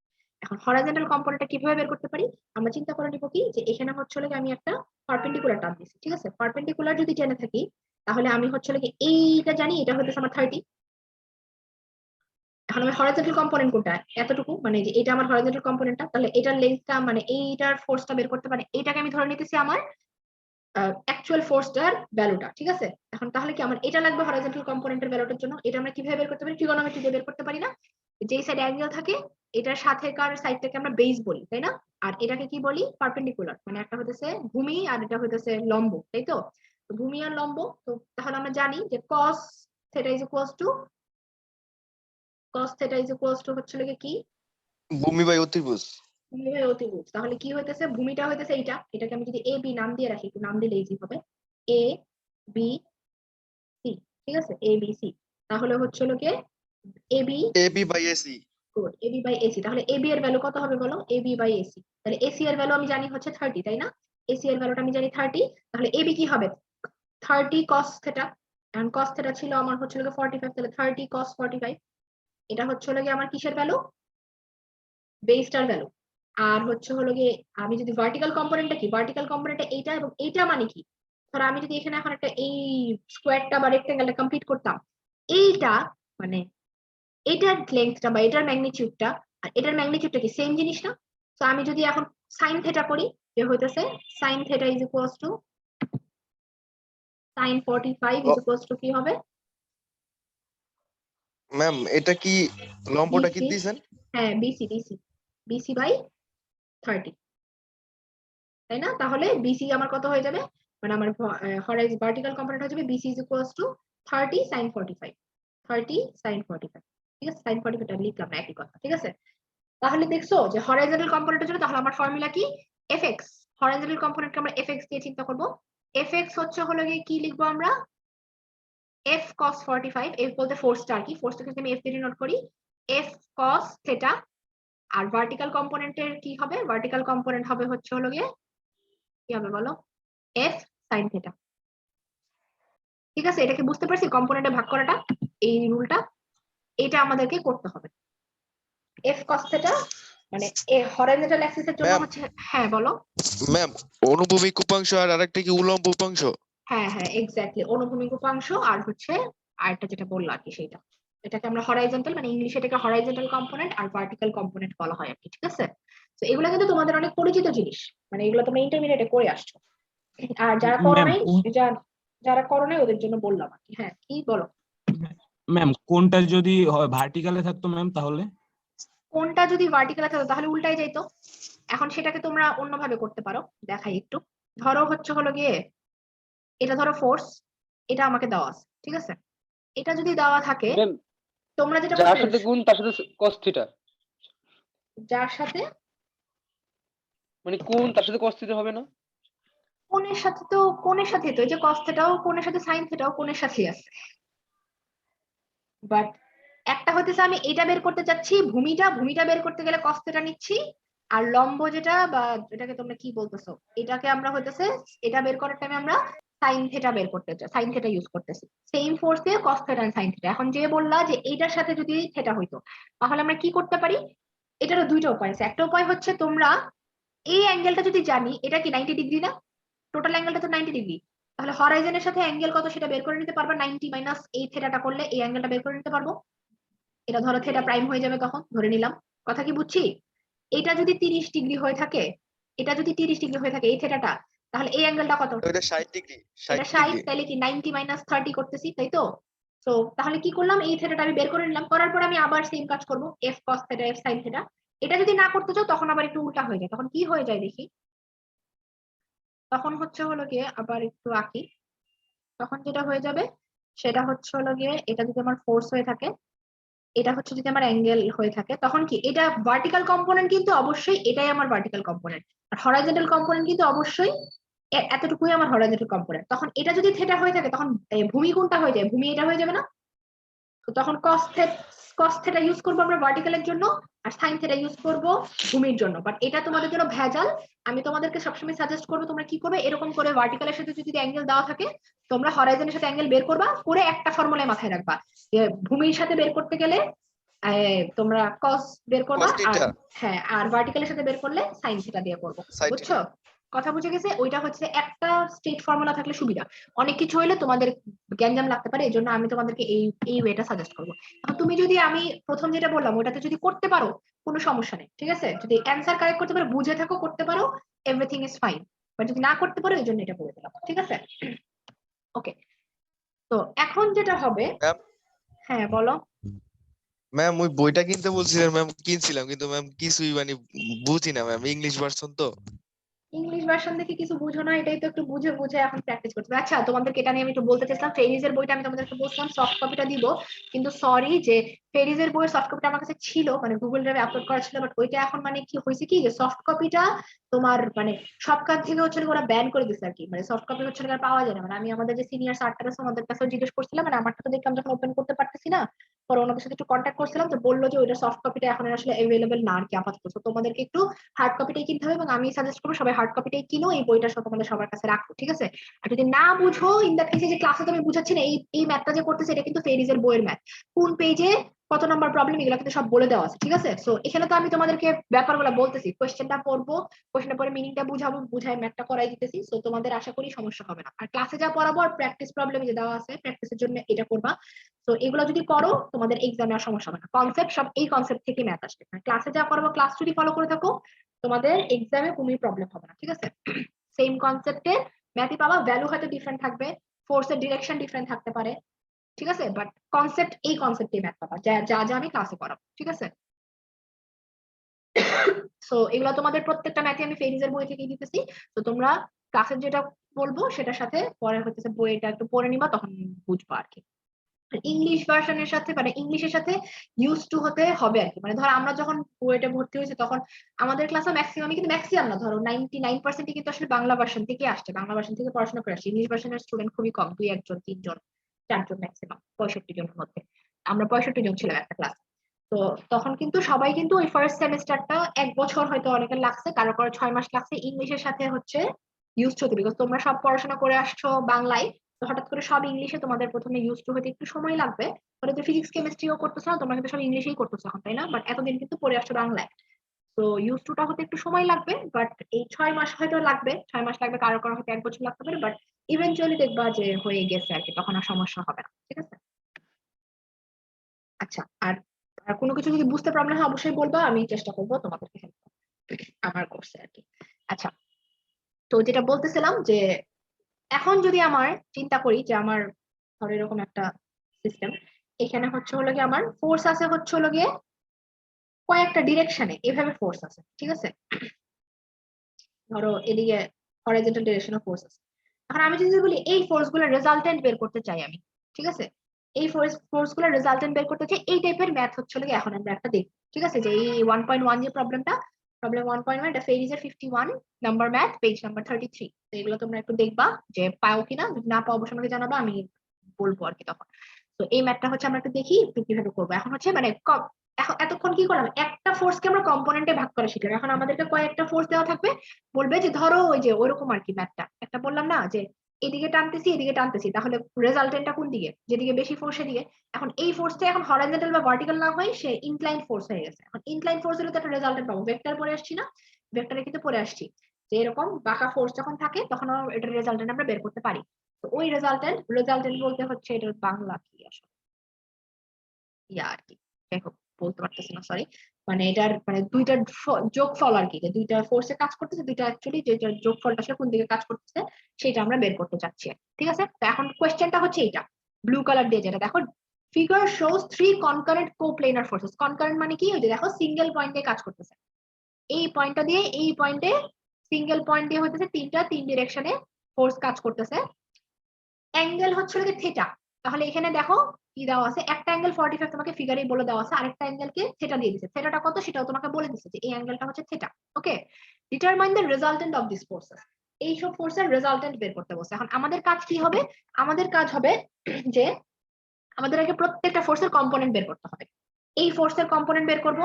এখন হরাইজন্টাল কম্পোনেন্টটা কিভাবে বের করতে পারি, আমরা চিন্তা করে নিব কি, যে এখানে হচ্ছে হলো গিয়ে আমি একটা পারপেন্ডিকুলার টান দিচ্ছি, ঠিক আছে। পারপেন্ডিকুলার যদি জেনে থাকি, তাহলে আমি হচ্ছে হলো গিয়ে এইটা জানি, এটা হচ্ছে আমার 30। এখন আমি হরাইজন্টাল কম্পোনেন্ট কোনটা, এতটুকু, মানে যে এটা আমার হরাইজন্টাল কম্পোনেন্টটা, তাহলে এটার লেন্থটা, মানে এইটার ফোর্সটা বের করতে পারে, এইটাকে আমি ধরে নিতেছি আমার অ্যাকচুয়াল ফোর্সটার ভ্যালুটা, ঠিক আছে? এখন তাহলে কি আমার এটা লাগবে হরাইজন্টাল কম্পোনেন্টের ভ্যালুটার জন্য? এটা আমরা কিভাবে বের করতে পারি? ট্রিগোনোমেট্রি দিয়ে বের করতে পারি না? যেই সাইডে অ্যাঙ্গেল থাকে এটার সাথে কার সাইডটাকে আমরা বেস বলি, তাই না? আর এটাকে কি বলি? পারপেন্ডিকুলার, মানে একটা হইতেছে ভূমি আর এটা হইতেছে লম্ব, তাই তো? তো ভূমি আর লম্ব, তো তাহলে আমরা জানি যে cos theta is equals to হচ্ছে লাগে কি? ভূমি বাই অতিভুজ। ভূমি বাই অতিভুজ। তাহলে কি হইতেছে? ভূমিটা হইতেছে এইটা, এটাকে আমি যদি এ বি নাম দিয়ে রাখি, একটু নাম দিলে ইজি হবে, এ বি সি, ঠিক আছে? এ বি সি, তাহলে হচ্ছে লোকে A B AB by AC. Good, A B by AC. তাহলে এ বি এর ভ্যালু কত হবে বলো? A B by AC. তাহলে এসি এর ভ্যালু আমি জানি হচ্ছে 30, তাই না? এসি এর ভ্যালুটা আমি জানি 30, তাহলে এ বি কি হবে? 30 cos theta, and cos theta ছিল আমার হচ্ছে লাগে 45, তাহলে 30 cos 45, এটা হচ্ছে লাগে আমার কিসের ভ্যালু? বেসটার ভ্যালু। আর হচ্ছে হলো গিয়ে আমি যদি ভার্টিক্যাল কম্পোনেন্টটা কি, ভার্টিক্যাল কম্পোনেন্টটা এইটা এবং এইটা মানে কি, ধরো আমি যদি এখানে এখন একটা এই স্কোয়ারটা বা রেক্টেঙ্গেলটা কমপ্লিট করতাম, এইটা মানে এটার লেন্থটা বা এটার ম্যাগনিটিউডটা আর এটার ম্যাগনিটিউডটা কি সেম জিনিস না? তো আমি যদি এখন সাইন থেটা করি, যে হইতেছে sine theta is equals to sine 45 is equals to কি হবে? ম্যাম এটা কি লম্বটা কি BC, দিয়েছেন? হ্যাঁ বিসি, বিসি বাই 30, তাই না? তাহলে বিসি আমার কত হয়ে যাবে, মানে আমার ভার্টিক্যাল কম্পোনেন্ট হয়ে যাবে BC is equals to 30 sin 45, 30 sin 45, ঠিক আছে? sin 45 টা লিখলাম না, একই কথা, ঠিক আছে? তাহলে দেখছো যে হরাইজন্টাল কম্পোনেন্টের জন্য তাহলে আমার ফর্মুলা কি? fx, হরাইজন্টাল কম্পোনেন্টকে আমরা fx দিয়ে চিন্তা করব। fx হচ্ছে হলো গিয়ে কি লিখবো আমরা? f cos 45, f বলতে ফোর্সটা আর কি, ফোর্সটাকে যদি আমি f দিয়ে নোট করি, f cos theta, আর ভার্টিক্যাল কম্পোনেন্টের কি হবে? ভার্টিক্যাল কম্পোনেন্ট হবে হচ্ছে হলো গিয়ে কি হবে বলো? f sin theta, ঠিক আছে? এটাকে বুঝতে পারছি কম্পোনেন্টে ভাগ করাটা, এই রুলটা এটা আমাদেরকে করতে হবে। f cos theta মানে হরাইজন্টাল অ্যাক্সিসের জন্য ম্যাম হচ্ছে, হ্যাঁ বলো। ম্যাম অনুভূমিক উপাংশ আর আরেকটা কি উলম্ব উপাংশ? হ্যাঁ হ্যাঁ এক্স্যাক্টলি, অনুভূমিক উপাংশ আর হচ্ছে আরেকটা যেটা বললো আর কি সেটা, এটাকে আমরা হরাইজন্টাল, মানে ইংলিশে এটাকে হরাইজন্টাল কম্পোনেন্ট আর ভার্টিক্যাল কম্পোনেন্ট বলা হয় আর কি, ঠিক আছে? তো এগুলো কিন্তু তোমাদের অনেক পরিচিত জিনিস, মানে এগুলো তোমরা ইন্টারমিডিয়েটে করে আসছো। আর যারা করো ম্যাম নাই, যারা করো নাই ওদের জন্য বললাম আর কি। হ্যাঁ কি বলো? ম্যাম কোনটা যদি ভার্টিক্যালে থাকতো ম্যাম তাহলে? কোনটা যদি ভার্টিক্যাল থাকতো তাহলে উল্টাই যাইতো। এখন সেটাকে তোমরা অন্যভাবে করতে পারো, দেখাই একটু। ধরো হচ্ছে হলো গিয়ে এটা ধরো ফোর্স, এটা আমাকে দেওয়া আছে, ঠিক আছে? এটা যদি দেওয়া থাকে, ম্যাম তোমরা যেটা যার করতে, সাথে গুণ তার সাথে cos থিটা, যার সাথে মানে কোণ তার সাথে cos থিটা হবে না? কোণের সাথে, তো কোণের সাথে তো এই যে cos থেটাও কোণের সাথে sin থেটাও কোণের সাথেই আছে, বাট একটা হতেছে আমি এটা বের করতে চাচ্ছি, ভূমিটা বের করতে গেলে cos থেটা নিচ্ছি, আর লম্ব যেটা বা এটাকে তোমরা কি বলতেছো, এটাকে আমরা হইতেছে এটা বের করার টাইমে আমরা sin থেটা বের করতে চাই, sin থেটা ইউজ করতেছি, সেম ফোর্স দিয়ে cos theta and sin theta. এখন যে বললা যে এইটার সাথে যদি থেটা হইতো, তাহলে আমরা কি করতে পারি? এটারও দুইটা উপায় আছে। একটা উপায় হচ্ছে তোমরা এই অ্যাঙ্গেলটা যদি জানি, এটা কি 90 ডিগ্রি না? টোটাল অ্যাঙ্গেলটা তো 90 ডিগ্রি, তাহলে হরাইজনের সাথে অ্যাঙ্গেল কত সেটা বের করে নিতে পারবা, 90 মাইনাস এই থেটাটা করলে এই অ্যাঙ্গেলটা বের করে নিতে পারবো। এটা ধরো থেটা প্রাইম হয়ে যাবে, তখন ধরে নিলাম, কথা কি বুঝছি? এটা যদি 30 ডিগ্রি হয়ে থাকে, এটা যদি 30 ডিগ্রি হয়ে থাকে এই থেটাটা, তাহলে এই অ্যাঙ্গেলটা কত? এটা 60 ডিগ্রি, এটা 60 60, ডিগ্রি। তাহলে কি 90 মাইনাস 30 করতেছি, তাই তো? তো তাহলে কি করলাম, এই থেটাটা আমি বের করে নিলাম, করার পর আমি আবার সেম কাজ করব, f cos theta f sin theta। এটা যদি না করতে চাও তখন আবার একটু উল্টা হয়ে যায়, তখন কি হয়ে যায় দেখি, তখন হচ্ছে হলো গিয়ে আবার একটু আঁকি, তখন যেটা হয়ে যাবে সেটা হচ্ছে হলো গিয়ে এটা যদি আমার ফোর্স হয়ে থাকে, এটা হচ্ছে যদি আমার অ্যাঙ্গেল হয়ে থাকে, তখন কি এটা ভার্টিক্যাল কম্পোনেন্ট, কিন্তু অবশ্যই এটাই আমার ভার্টিক্যাল কম্পোনেন্ট, আর হরাইজন্টাল কম্পোনেন্ট কিন্তু অবশ্যই এতটুকুই আমার হরাইজন্টাল কম্পোনেন্ট। তখন এটা যদি থেটা হয়ে থাকে, তখন ভূমি কোনটা হয়ে যায়? ভূমি এটা হয়ে যাবে না? তো তখন cos থেটা ইউজ করবো আমরা ভার্টিক্যালের জন্য, আর sin থেটা ইউজ করবো ভূমির জন্য। বাট এটা তোমাদের জন্য ভেজাল, আমি তোমাদেরকে সবসময় সাজেস্ট করবো তোমরা কি করবে, এরকম করে ভার্টিক্যালের সাথে যদি অ্যাঙ্গেল দেওয়া থাকে, তোমরা হরাইজনের সাথে অ্যাঙ্গেল বের করবা, করে একটা ফর্মুলায় মাথায় রাখবা যে ভূমির সাথে বের করতে গেলে তোমরা cos বের করবা, cos আর থিটা হ্যাঁ আর ভার্টিক্যালের সাথে বের করলে sin থেটা দিয়ে করবো, sin বুঝছো? থিটা। কথা বুঝে গেছে? ওইটা হচ্ছে একটা স্ট্রেট ফর্মুলা থাকলে সুবিধা, অনেক কিছু হইলে তোমাদের গ্যাঞ্জাম লাগতে পারে, এই জন্য আমি তোমাদেরকে এই ওয়েটা সাজেস্ট করবো। এখন তুমি যদি আমি প্রথম যেটা বললাম ওটাতে যদি করতে পারো কোনো সমস্যা নেই, ঠিক আছে? যদি অ্যান্সার কারেক্ট করতে পারো, বুঝে থাকো, করতে পারো, এভরিথিং ইজ ফাইন। বাট যদি না করতে পারো এই জন্য এটা বলে দিলাম, ঠিক আছে? ওকে, তো এখন যেটা হবে, ম্যাম হ্যাঁ বলো। ম্যাম ওই বইটা কিনতে বলছিলেন ম্যাম, কিনছিলাম কিন্তু ম্যাম কিছুই মানে বুঝি না ম্যাম, ইংলিশ ভার্সন তো। ইংলিশ ভার্সন দেখে কিছু বুঝো না, এটাই তো একটু বুঝে বুঝে এখন প্র্যাকটিস করতে হবে। আচ্ছা, তোমাদেরকে এটা নিয়ে আমি একটু বলতে চাইছিলাম, ফেরিজের বইটা আমি তোমাদেরকে বলছিলাম সফট কপিটা দিব, কিন্তু সরি যে ফেরিজের বইয়ের সফট কপিটা আমার কাছে ছিল, মানে গুগল ড্রাইভে আপলোড করা ছিল, বাট ওইটা এখন মানে কি হয়েছে কি যে সফট কপিটা তোমার মানে সব কাজ থেকে হচ্ছে ওরা ব্যান করে দিচ্ছে আর কি, মানে সফট কপি হচ্ছে আর পাওয়া যায় না। মানে আমি আমাদের যে সিনিয়র স্যারটা আছে ওনাদের কাছে জিজ্ঞেস করছিলাম, মানে আমারটা তো দেখলাম যখন ওপেন করতে পারতেছি না, পরে ওনাদের সাথে একটু কন্ট্যাক্ট করছিলাম, তো বললো যে ওইটা সফট কপিটা এখন আসলে অ্যাভেলেবেল না আর কি আপাতত। তো তোমাদেরকে একটু হার্ড কপিটাই কিনতে হবে, এবং আমি সাজেস্ট করবো সবাই হার্ড কপিটাই কিনো, এই বইটা তোমাদের সবার কাছে রাখো, ঠিক আছে? আর যদি না বুঝো, ইন দ্যাট কেসে যে ক্লাসে তো আমি বুঝাচ্ছি না, এই ম্যাথটা যে করতেছে এটা কিন্তু ফেরিজের বইয়ের ম্যাথ, কোন পেজে কত নাম্বার প্রবলেম এগুলো কিন্তু সব বলে দেওয়া আছে, ঠিক আছে? সো এখানে তো আমি তোমাদেরকে ব্যাপারগুলো বলতেছি, কোয়েশ্চেনটা পড়বো, কোয়েশ্চেনের পরে মিনিংটা বুঝাবো, বুঝাই ম্যাথটা করাই দিতেছি, সো তোমাদের আশা করি সমস্যা হবে না। আর ক্লাসে যা পড়াবো আর প্র্যাকটিস প্রবলেম যে দেওয়া আছে প্র্যাকটিসের জন্য এটা করবা, তো এগুলো যদি করো তোমাদের এক্সামে আর সমস্যা হবে না। কনসেপ্ট সব এই কনসেপ্ট থেকে ম্যাথ আসবে, ক্লাসে যা পড়াবো ক্লাস যদি ফলো করে থাকো তোমাদের এক্সামে কোনোই প্রবলেম হবে না, ঠিক আছে? সেম কনসেপ্টের ম্যাথই পাবা, ভ্যালু হয়তো ডিফারেন্ট থাকবে, ফোর্সের ডিরেকশন ডিফারেন্ট থাকতে পারে, ঠিক আছে? বাট কনসেপ্ট এই কনসেপ্টে ম্যাথ পাবা যা যা যা আমি ক্লাসে করাবো, ঠিক আছে? সো এগুলো তোমাদের প্রত্যেকটা ম্যাথে আমি ফেরিজের বই থেকে দিতেছি, তো তোমরা ক্লাসের যেটা বলবো সেটার সাথে পরে হচ্ছে বইটা একটু পড়ে নিবা, তখন বুঝবা আর কি। ইংলিশ ভার্সনের সাথে মানে ইংলিশের সাথে ইউজ টু হতে হবে আর কি। মানে ধরো আমরা যখন বুয়েটে ভর্তি হয়েছি তখন আমাদের ক্লাসে ম্যাক্সিমাম, কিন্তু ম্যাক্সিমাম না, ধরো 99% কিন্তু আসলে বাংলা ভার্সন থেকে আসছে, বাংলা ভার্সন থেকে পড়াশোনা করে আসছে। ইংলিশ ভার্সনের স্টুডেন্ট খুবই কম, 2-1 জন 3 জন 4 জন ম্যাক্সিমাম, 65 জনের মধ্যে আমরা 65 জন ছিলাম একটা ক্লাস। তো তখন কিন্তু সবাই কিন্তু ওই ফার্স্ট সেমিস্টারটা 1 বছর হয়তো অনেকের লাগছে, কারো কারো 6 মাস লাগছে ইংলিশের সাথে হচ্ছে ইউজ হতে, বিকজ তোমরা সব পড়াশোনা করে আসছো বাংলায়, তো হঠাৎ করে সব ইংলিশে তোমাদের প্রথমে ইউজ টু হতে একটু সময় লাগবে। পরে তো ফিজিক্স কেমিস্ট্রিও করতেছো না, তোমরা কিন্তু সব ইংলিশেই করতেছো এখন, তাই না? বাট এতদিন কিন্তু পড়ে আসছো বাংলায়, তো ইউজ টুটা হতে একটু সময় লাগবে। বাট এই 6 মাস হয়তো লাগবে, 6 মাস লাগবে, কারো কারো হয়তো 1 বছর লাগতে পারে, বাট ইভেনচুয়ালি দেখবা যে হয়ে গেছে আর কি, তখন আর সমস্যা হবে না, ঠিক আছে? আচ্ছা, আর আর কোনো কিছু যদি বুঝতে প্রবলেম হয় অবশ্যই বলবা, আমি চেষ্টা করবো তোমাদেরকে হেল্প আমার কোর্সে আর কি। আচ্ছা, তো যেটা বলতেছিলাম যে এখন যদি আমার চিন্তা করি যে আমার ধরো এরকম একটা সিস্টেম, এখানে হচ্ছে হলো গিয়ে আমার ফোর্স আছে হচ্ছে হলো গিয়ে কয়েকটা ডিরেকশনে এভাবে ফোর্স আছে, ঠিক আছে? ধরো এদিকে হরাইজন্টাল ডিরেকশনে ফোর্স আছে। এখন আমি যদি বলি এই ফোর্স গুলোর রেজাল্টেন্ট বের করতে চাই আমি, ঠিক আছে? এই ফোর্স গুলোর রেজাল্টেন্ট বের করতে চাই, এই টাইপের ম্যাথ হচ্ছে হলো গিয়ে এখন আমরা একটা দেখব, ঠিক আছে? যে এই 1.1 যে প্রবলেম 1.1, এটা ফেরিজের 51 নাম্বার ম্যাথ, পেজ নাম্বার 33। তো এগুলো তোমরা একটু দেখবা যে পাও কিনা, যদি না পাও অবশ্যই আমাকে জানাবা, আমি বলবো আর কি তখন। তো এই ম্যাথটা হচ্ছে আমরা একটু দেখি একটু কিভাবে করবো। এখন হচ্ছে মানে এখন এতক্ষণ কি করলাম, একটা ফোর্সকে আমরা কম্পোনেন্টে ভাগ করা শিখলাম, এখন আমাদেরকে কয়েকটা ফোর্স দেওয়া থাকবে, বলবে যে ধরো ওই যে ওইরকম আর কি ম্যাথটা একটা বললাম না যে এদিকে টানতেছি এদিকে টানতেছি, তাহলে রেজাল্টেন্টটা কোন দিকে, যেদিকে বেশি ফোর্স সেদিকে। এখন এই ফোর্সটা এখন হরাইজন্টাল বা ভার্টিক্যাল না হয়, সে ইনক্লাইন ফোর্স হয়ে গেছে। এখন ইনক্লাইন ফোর্স হলে তো একটা রেজাল্টেন্ট পাবো, ভেক্টর পরে আসছি না, ভেক্টরে কিন্তু পরে আসছি যে এরকম বাঁকা ফোর্স যখন থাকে তখন এটার রেজাল্টেন্ট আমরা বের করতে পারি। তো ওই রেজাল্টেন্ট বলতে হচ্ছে এটার বাংলা কি আসলে ইয়া আর কি, যাই হোক বলতে পারতেছি না, সরি। মানে এটার মানে দুইটার যোগফল আর কি, যে দুইটা ফোর্সে কাজ করতেছে, দুইটা অ্যাকচুয়ালি যেটা যোগফলটা আসলে কোন দিকে কাজ করতেছে সেটা আমরা বের করতে চাচ্ছি, ঠিক আছে? তো এখন কোয়েশ্চেনটা হচ্ছে এইটা, ব্লু কালার দিয়ে যেটা দেখো, figure shows 3 concurrent coplanar forces. Concurrent মানে কি, ওই যে দেখো সিঙ্গেল পয়েন্টে কাজ করতেছে, এই পয়েন্টটা দিয়ে এই পয়েন্টে সিঙ্গেল পয়েন্ট দিয়ে হইতেছে 3 ডিরেকশনে ফোর্স কাজ করতেছে, অ্যাঙ্গেল হচ্ছে থিটা। তাহলে এখানে দেখো কি দেওয়া আছে, একটা অ্যাঙ্গেল 45 তোমাকে ফিগারেই বলে দেওয়া আছে, আরেকটা অ্যাঙ্গেলকে থিটা দিয়ে দিয়েছে, থিটাটা কত সেটাও তোমাকে বলে দিচ্ছে যে এই অ্যাঙ্গেলটা হচ্ছে theta. Okay, determine the resultant of this forces, এই সব ফোর্সের রেজাল্টেন্ট বের করতে বলছে। এখন আমাদের কাজ কি হবে, আমাদের কাজ হবে যে আমাদের আগে প্রত্যেকটা ফোর্সের কম্পোনেন্ট বের করতে হবে। এই ফোর্সের কম্পোনেন্ট বের করব,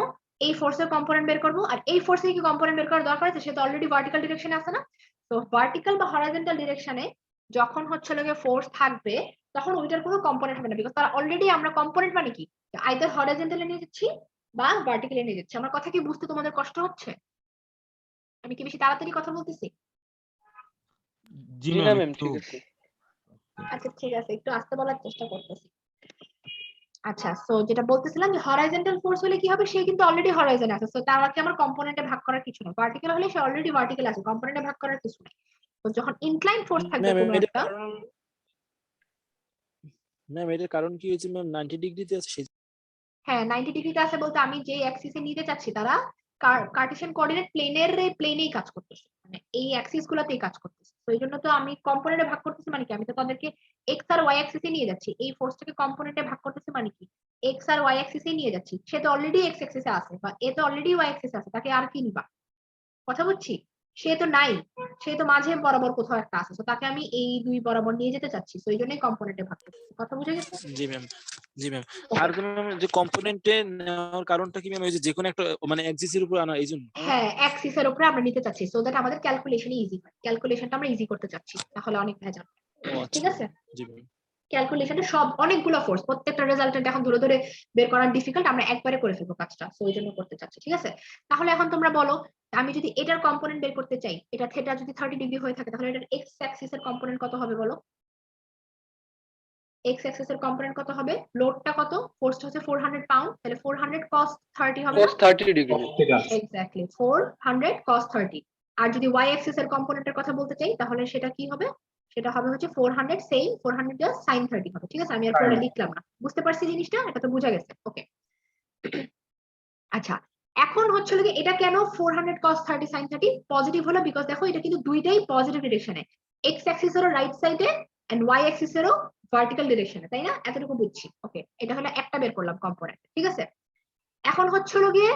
এই ফোর্সের কম্পোনেন্ট বের করব, আর এই ফোর্সের কি কম্পোনেন্ট বের করার দরকার আছে, সে তো অলরেডি ভার্টিক্যাল ডিরেকশনে আছে না। তো ভার্টিক্যাল বা হরাইজন্টাল ডিরেকশনে যখন হচ্ছে লাগে ফোর্স থাকবে তখন ওইটার কোনো কম্পোনেন্ট হবে না, বিকজ তার অলরেডি আমরা কম্পোনেন্ট মানে কি আইদার হরাইজন্টালে নিয়ে যাচ্ছি বা ভার্টিক্যালে নিয়ে যাচ্ছি। আমার কথা কি বুঝতে তোমাদের কষ্ট হচ্ছে? আমি কি বেশি তাড়াতাড়ি কথা বলতেছি? জি জি না ম্যাম ম্যাম, একটু ঠিক আছে। আচ্ছা ঠিক আছে, একটু আস্তে বলার চেষ্টা করতেছি। আচ্ছা, সো যেটা বলতেছিলাম যে হরাইজন্টাল ফোর্স হলে কি হবে, সে কিন্তু অলরেডি হরাইজনে আছে, সো তার আগে আমার কম্পোনেন্টে ভাগ করার কিছু নেই। ভার্টিক্যাল হলে সে অলরেডি ভার্টিক্যাল আছে, কম্পোনেন্টে ভাগ করার কিছু নেই। তো যখন ইনক্লাইন ফোর্স থাকবে ম্যাম কোনো এটার একটা, কারণ ম্যাম এটার কারণ কি হয়েছে ম্যাম 90 ডিগ্রিতে আছে সেই হ্যাঁ 90 ডিগ্রিতে আছে বলতে আমি যে অ্যাক্সিসে নিতে চাচ্ছি তারা কার্টেসিয়ান কোঅর্ডিনেট প্লেনেই কাজ করতেছে, মানে এই অ্যাক্সিস গুলাতেই কাজ করতেছে। তো এই জন্য তো আমি কম্পোনেন্টে ভাগ করতেছি মানে কি, আমি তো তাদেরকে এক্স আর ওয়াই অ্যাক্সিসে নিয়ে যাচ্ছি, এই ফোর্সটাকে কম্পোনেন্টে ভাগ করতেছি মানে কি এক্স আর ওয়াই অ্যাক্সিসে নিয়ে যাচ্ছি। সে তো অলরেডি এক্স অ্যাক্সিসে আছে বা এ তো অলরেডি ওয়াই অ্যাক্সিসে আছে, তাকে আর কি নিবা, কথা বুঝছি। সে তো নাই, সে তো মাঝে বরাবর কোথাও একটা আছে, তো তাকে আমি এই দুই বরাবর নিয়ে যেতে চাচ্ছি, তো এই জন্যই কম্পোনেন্টে ভাগ করতেছি। কথা বুঝে গেছে? জি ম্যাম জি ম্যাম আর ম্যাম যে কম্পোনেন্টে নেওয়ার কারণটা কি ম্যাম ওই যে কোনো একটা মানে এক্সিস এর উপর আনা এই জন্য হ্যাঁ অ্যাক্সিসের উপরে আমরা নিতে চাচ্ছি, সো দ্যাট আমাদের ক্যালকুলেশন ইজি হয়, ক্যালকুলেশনটা আমরা ইজি করতে চাচ্ছি, তাহলে অনেক ভেজাল। ও ঠিক আচ্ছা আছে, জি ম্যাম ক্যালকুলেশনে সব অনেকগুলো ফোর্স, প্রত্যেকটা রেজাল্টেন্ট এখন ধরে ধরে বের করা ডিফিকাল্ট, আমরা একবারে করে ফেলবো কাজটা, সো ওই জন্য করতে চাচ্ছি। ঠিক আছে, তাহলে এখন তোমরা বলো, আমি যদি এটার কম্পোনেন্ট বের করতে চাই, এটা থিটা যদি 30 ডিগ্রি হয়ে থাকে, তাহলে এটার এক্স অ্যাক্সিসের কম্পোনেন্ট কত হবে বলো? এক্স অ্যাক্সিসের কম্পোনেন্ট কত হবে? লোডটা কত? ফোর্সটা হচ্ছে 400 পাউন্ড, তাহলে 400 cos 30 হবে না? cos 30 degree. Exactly 400 cos 30। আর যদি ওয়াই অ্যাক্সিস এর কম্পোনেন্টের কথা বলতে চাই, তাহলে সেটা কি হবে? সেটা হবে হচ্ছে 400 সেম 400 জাস্ট sin 30 হবে। ঠিক আছে, আমি আর পরে লিখলাম না, বুঝতে পারছি জিনিসটা, এটা তো বোঝা গেছে। ওকে, আচ্ছা এখন হচ্ছে লাগে এটা কেন 400 cos 30 sin 30 পজিটিভ হলো? বিকজ দেখো এটা কিন্তু দুইটাই পজিটিভ ডিরেকশনে, এক্স অ্যাক্সিস এরও রাইট সাইডে এন্ড ওয়াই অ্যাক্সিস এরও ভার্টিক্যাল ডিরেকশনে, তাই না? এতটুকু বুঝছি। ওকে, এটা হলো একটা বের করলাম কম্পোনেন্ট। ঠিক আছে, এখন হচ্ছে হলো গিয়ে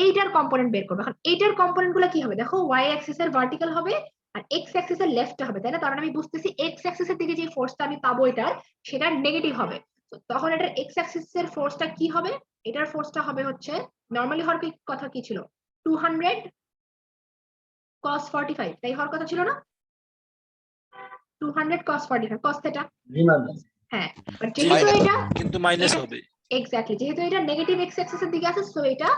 এইটার কম্পোনেন্ট বের করবো। এখন এইটার কম্পোনেন্ট গুলো কি হবে? দেখো ওয়াই অ্যাক্সিস এর ভার্টিক্যাল হবে আর এক্স অ্যাক্সিস এর লেফট হবে, তাই না? তার মানে আমি বুঝতেছি এক্স অ্যাক্সিস এর দিকে যে ফোর্সটা আমি পাবো এটার, সেটা নেগেটিভ হবে। তখন এটার এক্স অ্যাক্সিস এর ফোর্সটা কি হবে? এটার ফোর্সটা হবে হচ্ছে নরমালি হওয়ার কথা কি ছিল? 200 cos 45, তাই হওয়ার কথা ছিল না? 200 cos 45 cos থিটা। হ্যাঁ, বাট জি যেহেতু ম্যাম এটা কিন্তু মাইনাস এটা হবে এক্স্যাক্টলি যেহেতু এটা নেগেটিভ এক্স অ্যাক্সিসের দিকে আছে, সো এটা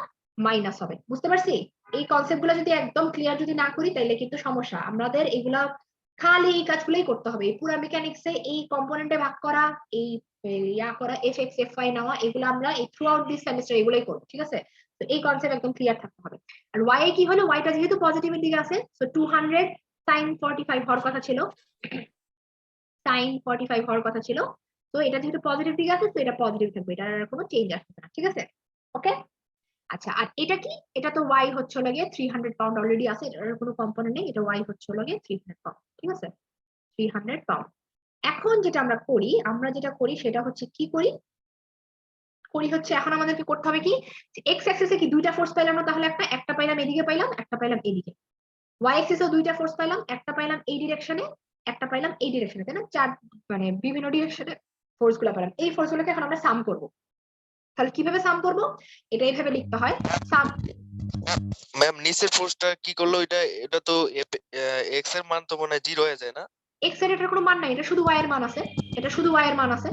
মাইনাস হবে। বুঝতে পারছি? এই কনসেপ্ট গুলো যদি একদম ক্লিয়ার যদি না করি তাহলে কিন্তু সমস্যা, আমাদের এগুলা খালি এই কাজগুলোই করতে হবে। এই পুরো মেকানিক্সে এই কম্পোনেন্টে ভাগ করা, এই ইয়া করা, এফ এক্স এফ ওয়াই নেওয়া, এগুলো আমরা এই থ্রু আউট দিস সেমিস্টার এগুলোই করবো। ঠিক আছে, তো এই কনসেপ্ট একদম ক্লিয়ার থাকতে হবে। আর ওয়াই এ কি হলো? ওয়াইটা যেহেতু পজিটিভের দিকে আছে, সো 200 sin 45 হওয়ার কথা ছিল, sin 45 হওয়ার কথা ছিল। তো এটা যেহেতু পজিটিভ দিকে আছে, তো এটা পজিটিভ থাকবে, এটার আর কোনো চেঞ্জ আসবে না। ঠিক আছে, ওকে। আচ্ছা, আর এটা কি? এটা তো ওয়াই হচ্ছে লাগে 300 পাউন্ড অলরেডি আছে, এটার কোনো কম্পোনেন্ট নেই, এটা ওয়াই হচ্ছে লাগে 300 পাউন্ড। ঠিক আছে, 300 পাউন্ড। এখন যেটা আমরা করি, সেটা হচ্ছে কি করি হচ্ছে এখন আমাদেরকে করতে হবে কি, এক্স অ্যাক্সিসে কি দুইটা ফোর্স পাইলাম না? তাহলে একটা পাইলাম এদিকে, পাইলাম একটা পাইলাম এদিকে। ওয়াই অ্যাক্সিসেও দুইটা ফোর্স পাইলাম, একটা পাইলাম এই ডিরেকশনে, একটা পাইলাম এই ডিরেকশনে, তাই না? চার মানে বিভিন্ন ডিরেকশনে ফোর্স গুলো পেলাম। এই ফোর্স গুলোকে এখন আমরা সাম করব। তাহলে কিভাবে সাম করব? এটা এইভাবে লিখতে হয়, সাম। ম্যাম নিচের ফোর্সটা কি করলো? এটা তো এক্স এর মান তো মনে হয় 0 হয়ে যায় না? এক্স এর এটার কোনো মান নাই, এটা শুধু ওয়াই এর মান আছে, এটা শুধু ওয়াই এর মান আছে,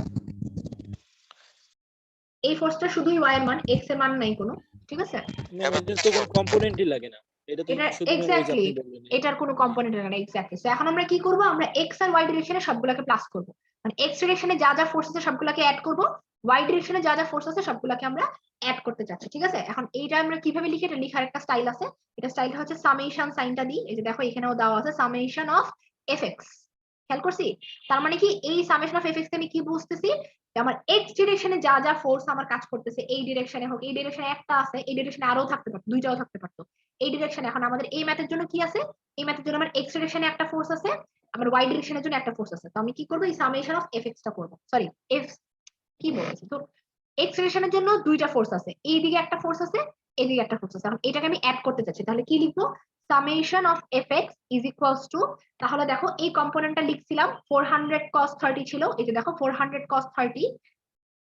এই ফোর্সটা শুধুই ওয়াই এর মান, এক্স এর মান নাই কোনো। ঠিক আছে, ম্যাম এটা তো কোনো কম্পোনেন্টই লাগে না এটা তো এটা শুধু ম্যাম ওই যে এক্স্যাক্টলি আপনি বললেন এটার কোনো কম্পোনেন্ট না, এক্স্যাক্টলি। তো এখন আমরা কি করব? আমরা এক্স আর ওয়াই ডিরেকশনে সবগুলোকে প্লাস করব, মানে এক্স ডিরেকশনে যা যা ফোর্স আছে সবগুলোকে অ্যাড করব, ওয়াই ডিরেকশনে যা যা ফোর্স আছে সবগুলোকে আমরা অ্যাড করতে চাচ্ছি। ঠিক আছে, এখন এইটা আমরা কিভাবে লিখি? এটা লিখার একটা স্টাইল আছে, এটা স্টাইলটা হচ্ছে সামেশন সাইনটা দিই। এই যে দেখো এখানেও দেওয়া আছে সামেশন অফ এফ এক্স, খেয়াল করছি? তার মানে কি এই সামেশন অফ এফ এক্স আমি কি বুঝতেছি? যে আমার এক্স ডিরেকশনে যা যা ফোর্স আমার কাজ করতেছে, এই ডিরেকশনে হোক, এই ডিরেকশনে একটা আছে, এই ডিরেকশনে আরো থাকতে পারতো, দুইটাও থাকতে পারতো, এই ডিরেকশনে। এখন আমাদের এই ম্যাথের জন্য কি আছে? এই ম্যাথের জন্য আমার এক্স ডিরেকশনে একটা ফোর্স আছে, আমার ওয়াই ডিরেকশনের জন্য একটা ফোর্স আছে। তো আমি কি করব? এই সামেশন অফ এফ এক্স টা করব, সরি এফ কি বলেছি তো, এক্স ডিরেকশনের জন্য দুইটা ফোর্স আছে, এইদিকে একটা ফোর্স আছে, এদিকে একটা ফোর্স আছে। এখন এটাকে আমি অ্যাড করতে চাচ্ছি, তাহলে কি লিখবো? Summation of F x is equals two, তাহলে দেখো এই কম্পোনেন্টটা লিখছিলাম 400 cos 30 ছিল, এই যে দেখো 400 cos 30,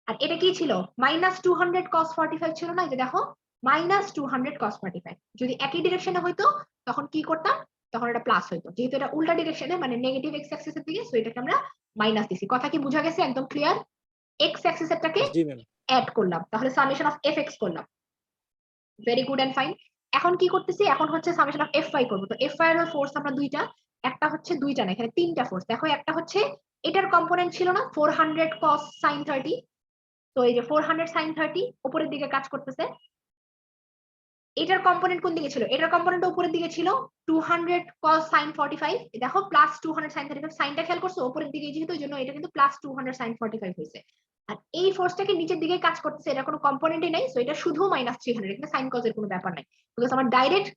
আর এটা কি ছিল? মাইনাস 200 cos 45 ছিল না? এই যে দেখো মাইনাস 200 cos 45। যদি একই ডিরেকশনে হইতো তখন কি করতাম? তখন এটা প্লাস হইতো, যেহেতু এটা উল্টা ডিরেকশনে মানে নেগেটিভ এক্স অ্যাক্সিস এর দিকে, সো এটাকে আমরা মাইনাস দিছি। কথা কি বোঝা গেছে? একদম ক্লিয়ার। এক্স অ্যাক্সিস এরটাকে জি ম্যাম অ্যাড করলাম, তাহলে সামেশন অফ এফ এক্স করলাম। Very good and fine. এখন কি করতেছি? এখন হচ্ছে সামেশন অফ এফ ওয়াই করবো। তো এফ ওয়াই এর ফোর্স আমরা দুইটা, একটা হচ্ছে দুইটা না, এখানে তিনটা ফোর্স। দেখো একটা হচ্ছে এটার কম্পোনেন্ট ছিল না 400 cos sin 30, তো এই যে 400 sin 30 উপরের দিকে কাজ করতেছে, এটার কম্পোনেন্ট কোন দিকে ছিল? এটার কম্পোনেন্ট উপরের দিকে ছিল 200 cos sin 45, দেখো প্লাস 200 sin 35, সাইনটা খেয়াল করছো উপরের দিকে যেহেতু, ওই জন্য এটা কিন্তু প্লাস 200 sin 45 হয়েছে। আর এই ফোর্সটাকে নিচের দিকে কাজ করতেছে, এটা কোনো কম্পোনেন্টই নাই, সো এটা শুধু মাইনাস 300, এখানে সাইন কজ এর কোনো ব্যাপার নাই, বিকজ আমার ডাইরেক্ট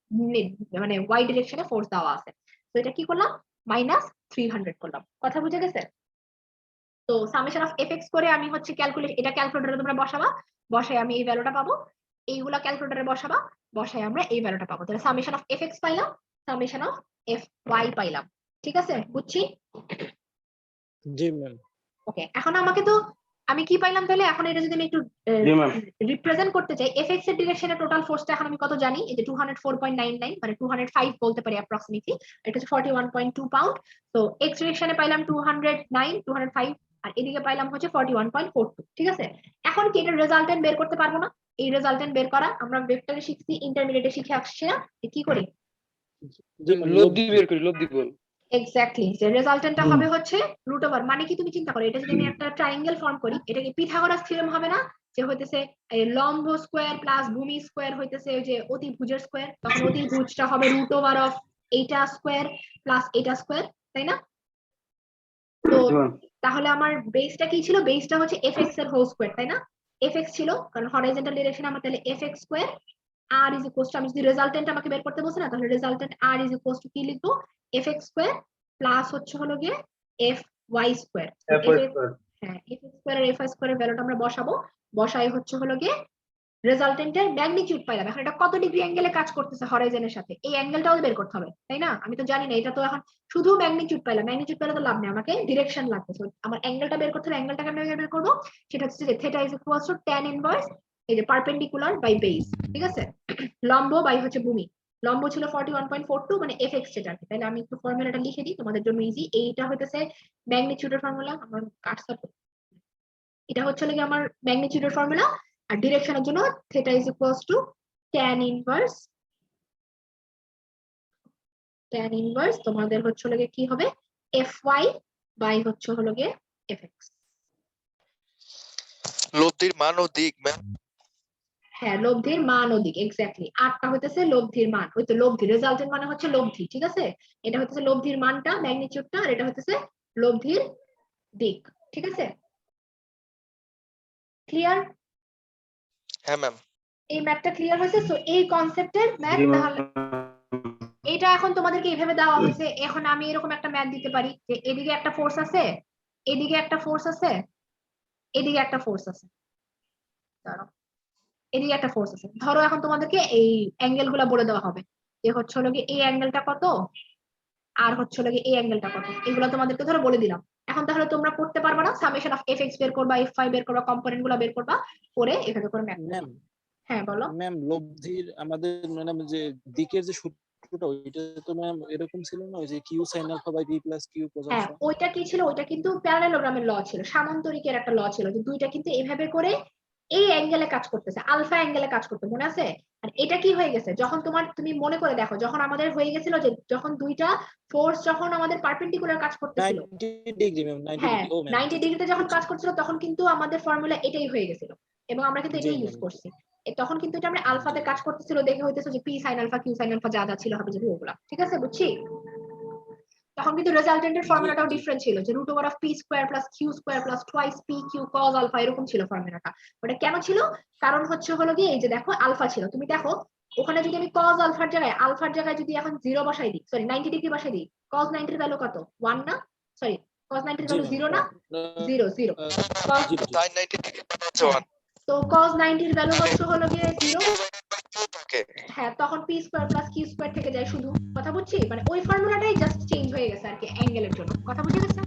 মানে ওয়াই ডিরেকশনে ফোর্স দেওয়া আছে। তো এটা কি করলাম, মাইনাস 300 করলাম। কথা বুঝে গেছে? তো সামেশন অফ এফএক্স করে আমি হচ্ছে ক্যালকুলেট, এটা ক্যালকুলেটরে তোমরা বসাবা, বসাই আমি এই ভ্যালুটা পাবো, এইগুলা ক্যালকুলেটরে বসাবা, বসাই আমরা এই ভ্যালুটা পাবো। তাহলে সামেশন অফ এফএক্স পাইলাম, সামেশন অফ এফ ওয়াই পাইলাম। ঠিক আছে, বুঝছি? জি ম্যাম। ওকে, এখন আমাকে তো আমি কি পাইলাম তাহলে, এখন এটা যদি আমি একটু জি ম্যাম। রিপ্রেজেন্ট করতে চাই, এফএক্স এর ডিরেকশনে টোটাল ফোর্সটা এখন আমি কত জানি, এই যে 204.99 মানে 205 বলতে পারি অ্যাপ্রক্সিমেটলি, এটা হচ্ছে 41.2 পাউন্ড। তো এক্স ডিরেকশনে পাইলাম 209, 205, আর এদিকে পাইলাম হচ্ছে 41.42। ঠিক আছে, এখন কি এটা রেজাল্টেন্ট বের করতে পারবো না? এই রেজাল্টেন্ট বের করা আমরা ভেক্টরে শিখছি, ইন্টারমিডিয়েটে শিখে আসছি না, কি করি? জি ম্যাম, লব্ধি বের করি, লব্ধি বল। এক্স্যাক্টলি, যে রেজাল্টেন্টটা হবে হচ্ছে রুট ওভার, মানে কি তুমি চিন্তা করো, এটা যদি আমি একটা ট্রায়াঙ্গেল ফর্ম করি, এটা কি পিথাগোরাস থিওরেম হবে না, যে হইতেছে লম্ব স্কোয়ার প্লাস ভূমি স্কোয়ার হইতেছে ওই যে অতিভুজের স্কোয়ার, তখন অতিভুজটা হবে রুট ওভার অফ এইটা স্কোয়ার প্লাস এইটা স্কোয়ার, তাই না? তো তাহলে আমার বেসটা কি ছিল, বেসটা হচ্ছে এফএক্স এর হোল স্কোয়ার, তাই না? এফএক্স ছিল, কারণ হরাইজন্টাল ডিরেকশনে আমার তাহলে FX square R is equals to, আমি যদি রেজাল্টেন্ট আমাকে বের করতে বলছি না, তাহলে resultant R is equals to কি লিখবো, এফএক্স স্কোয়ার প্লাস হচ্ছে হলো গিয়ে এফ ওয়াই স্কোয়ার। হ্যাঁ, এফএক্স স্কোয়ার আর এফ ওয়াই স্কোয়ারের ভ্যালুটা আমরা বসাবো, বসাই হচ্ছে হলো গিয়ে রেজাল্টেন্টের ম্যাগনিটিউড পাইলাম। এখন এটা কত ডিগ্রি অ্যাঙ্গেলে কাজ করতেছে হরাইজনের সাথে, এই অ্যাঙ্গেলটাও বের করতে হবে, তাই না? আমি তো জানি না, এটা তো এখন শুধু ম্যাগনিটিউড পাইলাম, ম্যাগনিটিউড পেলে তো লাভ নেই, আমাকে ডিরেকশন লাগবে। So, আমার অ্যাঙ্গেলটা বের করতে হলে অ্যাঙ্গেলটাকে আমি বের করবো, সেটা হচ্ছে যে theta is equals two tan inverse এই যে পারপেন্ডিকুলার বাই বেস। ঠিক আছে, লম্ব বাই হচ্ছে ভূমি, লম্ব ছিল 41.42 মানে এফএক্স যেটা, তাহলে আমি একটু ফর্মুলাটা লিখে দিই তোমাদের জন্য ইজি। এইটা হইতেছে ম্যাগনিটিউডের ফর্মুলা, আমার কাটসার, এটা হচ্ছে লাগে আমার ম্যাগনিটিউডের ফর্মুলা, আর ডিরেকশনের জন্য theta is equals two tan inverse তোমাদের হচ্ছে লাগে কি হবে, fy বাই হচ্ছে হলো গিয়ে fx। লব্ধির মান ও দিক ম্যাম। হ্যাঁ, লব্ধির মান ও দিক, এক্স্যাক্টলি, আটটা হইতেছে লব্ধির মান, ওই তো লব্ধি, রেজাল্টের মানে হচ্ছে লব্ধি। ঠিক আছে, এটা হইতেছে লব্ধির মানটা ম্যাগনিটিউডটা, আর এটা হইতেছে লব্ধির দিক। ঠিক আছে, ক্লিয়ার? হ্যাঁ ম্যাম। এই ম্যাথটা ক্লিয়ার হয়েছে? সো এই কনসেপ্টের ম্যাথ, তাহলে এটা এখন তোমাদেরকে এইভাবে দেওয়া হয়েছে। এখন আমি এরকম একটা ম্যাথ দিতে পারি যে এদিকে একটা ফোর্স আছে, এদিকে একটা ফোর্স আছে, এদিকে একটা ফোর্স আছে, দাঁড়াও, এদিকে একটা ফোর্স আছে। ধরো এখন তোমাদেরকে এই অ্যাঙ্গেল গুলা বলে দেওয়া হবে, যে হচ্ছে হলো গিয়ে এই অ্যাঙ্গেলটা কত আর হচ্ছে হলো গিয়ে এই অ্যাঙ্গেলটা কত, এগুলো তোমাদেরকে ধরো বলে দিলাম। এখন তাহলে তোমরা করতে পারবে না, সামেশন অফ এফএক্স বের করবা, এফ5 বের করবা, কম্পোনেন্ট গুলো বের করবা, করে এভাবে করে ম্যাথ। ম্যাম, হ্যাঁ বলো। ম্যাম লব্ধির আমাদের মানে যে দিকের যে সূত্রটা, ওইটা তো ম্যাম এরকম ছিল না, ওই যে Q sine alpha by B plus Q cos হ্যাঁ, আলফা। ওইটা কি ছিল, ওইটা কিন্তু প্যারালেলোগ্রামের ল ছিল, সামান্তরিকের একটা ল ছিল, যে দুইটা কিন্তু এইভাবে করে এই অ্যাঙ্গেলে কাজ করতেছে, আলফা অ্যাঙ্গেলে কাজ করতে, মনে আছে? আর এটা কি হয়ে গেছে, যখন তুমি মনে করে দেখো, যখন আমাদের হয়ে গেছিল যে যখন দুইটা ফোর্স যখন আমাদের পারপেন্ডিকুলার কাজ করতেছিল, 90 ডিগ্রি ম্যাম, 90 হ্যাঁ ডিগ্রি। ও ম্যাম 90 ডিগ্রিতে যখন কাজ করছিল, তখন কিন্তু আমাদের ফর্মুলা এটাই হয়ে গেছিল, এবং আমরা কিন্তু জি এটাই ইউজ ম্যাম। করছি। তখন কিন্তু এটা আমরা আলফাতে কাজ করতেছিল, দেখে হইতেছে যে P sine alpha Q sine alpha যা যা ছিল হবে যদি ওগুলা। ঠিক আছে, বুঝছি? তখন কিন্তু রেজাল্টেন্টের জি ফর্মুলাটাও জি ডিফারেন্ট ছিল, যে root over of P square plus Q square plus twice P Q cos alpha, এরকম ছিল ফর্মুলাটা। ওটা কেন ছিল? কারণ হচ্ছে হলো গিয়ে এই যে দেখো আলফা ছিল, তুমি দেখো ওখানে যদি আমি কজ আলফার জায়গায় যদি এখন 0 বসাই দিই, সরি 90 ডিগ্রি বসাই দিই, কজ 90 এর ভ্যালু কত, 1 না? সরি, কজ 90 এর জি ভ্যালু ম্যাম। 0 না? 0 0 কজ, জি জি। sin 90 ডিগ্রি মানে হচ্ছে 1 তো কজ 90 এর ভ্যালু হচ্ছে হলো গিয়ে 0। থাকে। হ্যাঁ, তখন P square plus Q square থেকে যায় শুধু। কথা বুঝছি? মানে ওই ফর্মুলাটাই জাস্ট চেঞ্জ হয়ে গেছে আর কি অ্যাঙ্গেলের জন্য। কথা বুঝে গেছে?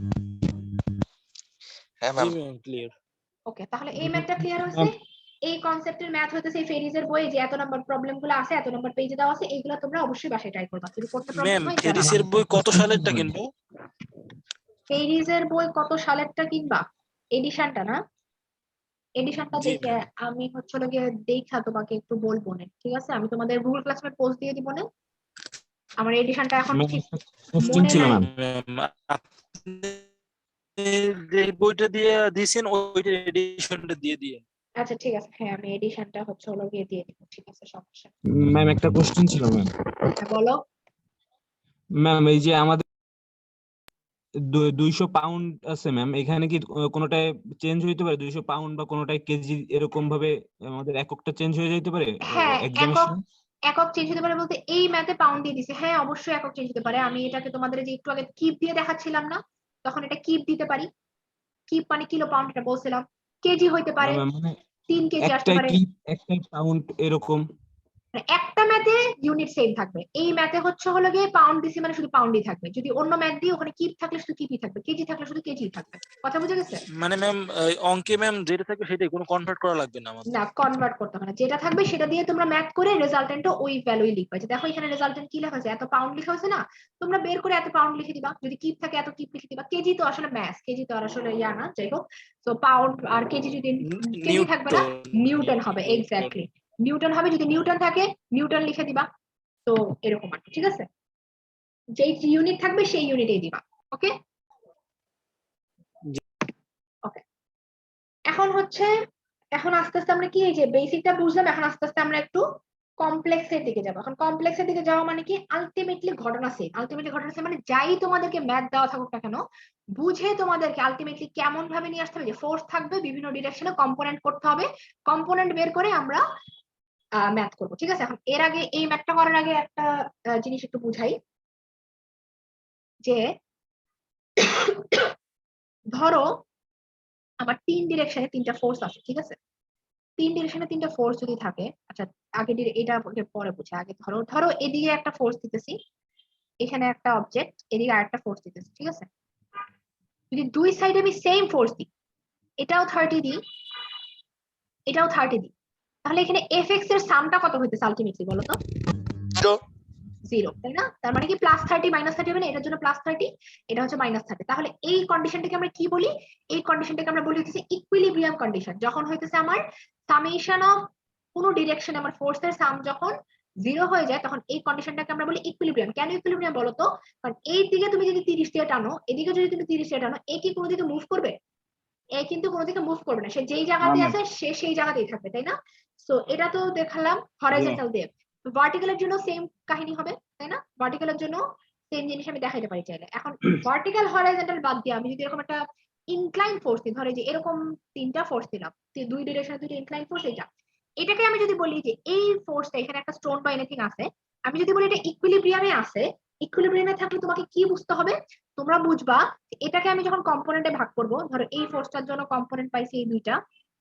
হ্যাঁ জি ম্যাম। Ma'am, clear. ওকে, তাহলে এই ম্যাথটা ক্লিয়ার হয়েছে। এই কনসেপ্টের ম্যাথ হইতেছে এই ফেরিজের বইয়ে যে এত নাম্বার প্রবলেমগুলো আছে, এত নাম্বার পেজে দেওয়া আছে, এইগুলো তোমরা অবশ্যই বাসায় ট্রাই করবা, যদি করতে প্রবলেম ম্যাম হয় জানাবা। ফেরিসের বই কত সালেরটা কিনবো? ফেরিজের বই কত সালেরটা কিনবা? এডিশনটা না? এডিশনটা জি দেখে আমি হচ্ছে গিয়ে দেখা তোমাকে একটু বলবো না, ঠিক আছে? আমি তোমাদের গুগল ক্লাসরুমে পোস্ট দিয়ে দিব না, আমার এডিশনটা এখন ঠিক 15 মনে ছিল নাই। ম্যাম। আপনি যে বইটা দিয়ে দিয়েছেন ওইটার এডিশনটা দিয়ে দিয়ে। আচ্ছা ঠিক আছে, হ্যাঁ আমি এডিশনটা হচ্ছে হলো গিয়ে দিয়ে দিব, ঠিক আছে সমস্যা নেই। ম্যাম একটা কোশ্চেন ছিল ম্যাম। হ্যাঁ, বলো। ম্যাম এই যে আমাদের 200 পাউন্ড আছে ম্যাম, এখানে কি কোনোটায় চেঞ্জ হইতে পারে 200 পাউন্ড বা কোনোটায় কেজি, এরকম ভাবে আমাদের এককটা চেঞ্জ হয়ে যেতে পারে হ্যাঁ এক্সামের একক সময়? একক চেঞ্জ হতে পারে বলতে এই ম্যাথে পাউন্ড দিয়ে দিছে, হ্যাঁ অবশ্যই একক চেঞ্জ হতে পারে। আমি এটাকে তোমাদের যে একটু আগে কিপ দিয়ে দেখাচ্ছিলাম না, তখন এটা কিপ দিতে পারি। কিপ মানে কিলো পাউন্ড, এটা বলছিলাম। কেজি হইতে না পারে, ম্যাম, মানে 3 কেজি আসতে একটাই পারে। কি একটাই পাউন্ড এরকম? মানে একটা ম্যাথে ইউনিট সেম থাকবে, এই ম্যাথে হচ্ছে হলো গিয়ে পাউন্ড দিছি মানে শুধু পাউন্ডই থাকবে। যদি অন্য ম্যাথ দিয়ে ওখানে কিপ থাকলে শুধু কিপই থাকবে, কেজি থাকলে শুধু কেজিই থাকবে। কথা বুঝে গেছে? মানে ম্যাম অঙ্কে ম্যাম যেটা থাকবে সেটাই, কোনো কনভার্ট করা লাগবে না আমাদের? না, কনভার্ট করতে হবে না, যেটা থাকবে সেটা দিয়ে তোমরা ম্যাথ করে রেজাল্টেন্টও ওই ভ্যালুই লিখবে। যে দেখো এখানে রেজাল্টেন্ট কি লেখা আছে, এত পাউন্ড লেখা হয়েছে না, তোমরা বের করে এত পাউন্ড লিখে দিবা। যদি কিপ থাকে এত কিপ লিখে দিবা। কেজি তো আসলে ম্যাথ, কেজি তো আর আসলে ইয়া না, যাই হোক। তো পাউন্ড আর কেজি যদি কেজি থাকবে না, নিউটন হবে, এক্স্যাক্টলি নিউটন হবে। যদি নিউটন থাকে নিউটন লিখে দিবা। তো এরকম আর কি, ঠিক আছে? যেই ইউনিট থাকবে সেই ইউনিটেই দিবা। ওকে ওকে। এখন হচ্ছে, এখন আস্তে আস্তে আমরা কি, এই যে বেসিকটা বুঝলাম, এখন আস্তে আস্তে আমরা একটু কমপ্লেক্সের দিকে যাবো। এখন কমপ্লেক্সের দিকে যাওয়া মানে কি, আলটিমেটলি ঘটনা সেম। আলটিমেটলি ঘটনা সেম মানে যাই তোমাদেরকে ম্যাথ দেওয়া থাকুক না কেন, বুঝে তোমাদেরকে আলটিমেটলি কেমন ভাবে নিয়ে আসতে হবে। যে ফোর্স থাকবে, বিভিন্ন ডিরেকশনে কম্পোনেন্ট করতে হবে, কম্পোনেন্ট বের করে আমরা ম্যাথ করবো, ঠিক আছে? এখন এর আগে, এই ম্যাথটা করার আগে একটা জিনিস একটু বুঝাই। যে ধরো আমার 3 ডিরেকশনে 3টা ফোর্স আছে, ঠিক আছে? 3 ডিরেকশনে 3টা ফোর্স যদি থাকে, আচ্ছা আগে এটা পরে বুঝে। আগে ধরো ধরো এদিকে একটা ফোর্স দিতেছি, এখানে একটা অবজেক্ট, এদিকে আরেকটা ফোর্স দিতেছি, ঠিক আছে? যদি দুই সাইডে আমি সেম ফোর্স দিই, এটাও 30 দিই, এটাও 30 দিই, তাহলে এখানে এফএক্স এর সামটা কত হইতেছে আলটিমেটলি বলো তো? 0, তাই না? তার মানে কি +30 -30 হবে না? এটার জন্য +30, এটা হচ্ছে -30। তাহলে এই কন্ডিশনটাকে আমরা কি বলি? এই কন্ডিশনটাকে আমরা বলি হচ্ছে ইকুইলিব্রিয়াম কন্ডিশন। যখন হইতেছে আমার সামেশন অফ কোন ডিরেকশনে আমার ফোর্সের সাম যখন 0 হয়ে যায়, তখন এই কন্ডিশনটাকে আমরা বলি ইকুইলিব্রিয়াম। কেন ইকুইলিব্রিয়াম বলো তো? কারণ এই দিকে তুমি যদি 30 দিয়ে টানো, এদিকে যদি তুমি 30 দিয়ে টানো, এ কি কোনো দিকে মুভ করবে? এ কিন্তু কোনো দিকে মুভ করবে না, সে যেই জায়গাতে আছে সে সেই জায়গাতেই থাকবে, তাই না? সো এটা তো দেখালাম হরাইজন্টাল দিয়ে। ভার্টিক্যালের জন্য সেম কাহিনী হবে, তাই না? ভার্টিক্যালের জন্য সেম জিনিস আমি দেখাইতে পারি চাইলে। এখন ভার্টিক্যাল হরাইজন্টাল বাদ দিয়ে আমি যদি এরকম একটা ইনক্লাইন ফোর্স দিই, ধরে যে এরকম 3টা ফোর্স দিলাম, দুই ডিরেকশনে 2টা ইনক্লাইন ফোর্স, এটাকে আমি যদি বলি যে এই ফোর্সটা, এখানে একটা স্টোন বা এনিথিং আছে, আমি যদি বলি এটা ইকুইলিব্রিয়ামে আছে, ইকুইলিব্রিয়ামে থাকলে তোমাকে কি বুঝতে হবে? তোমরা বুঝবা এটাকে আমি যখন কম্পোনেন্টে ভাগ করব, ধরো এই ফোর্সটার জন্য কম্পোনেন্ট পাইছি এই দুইটা,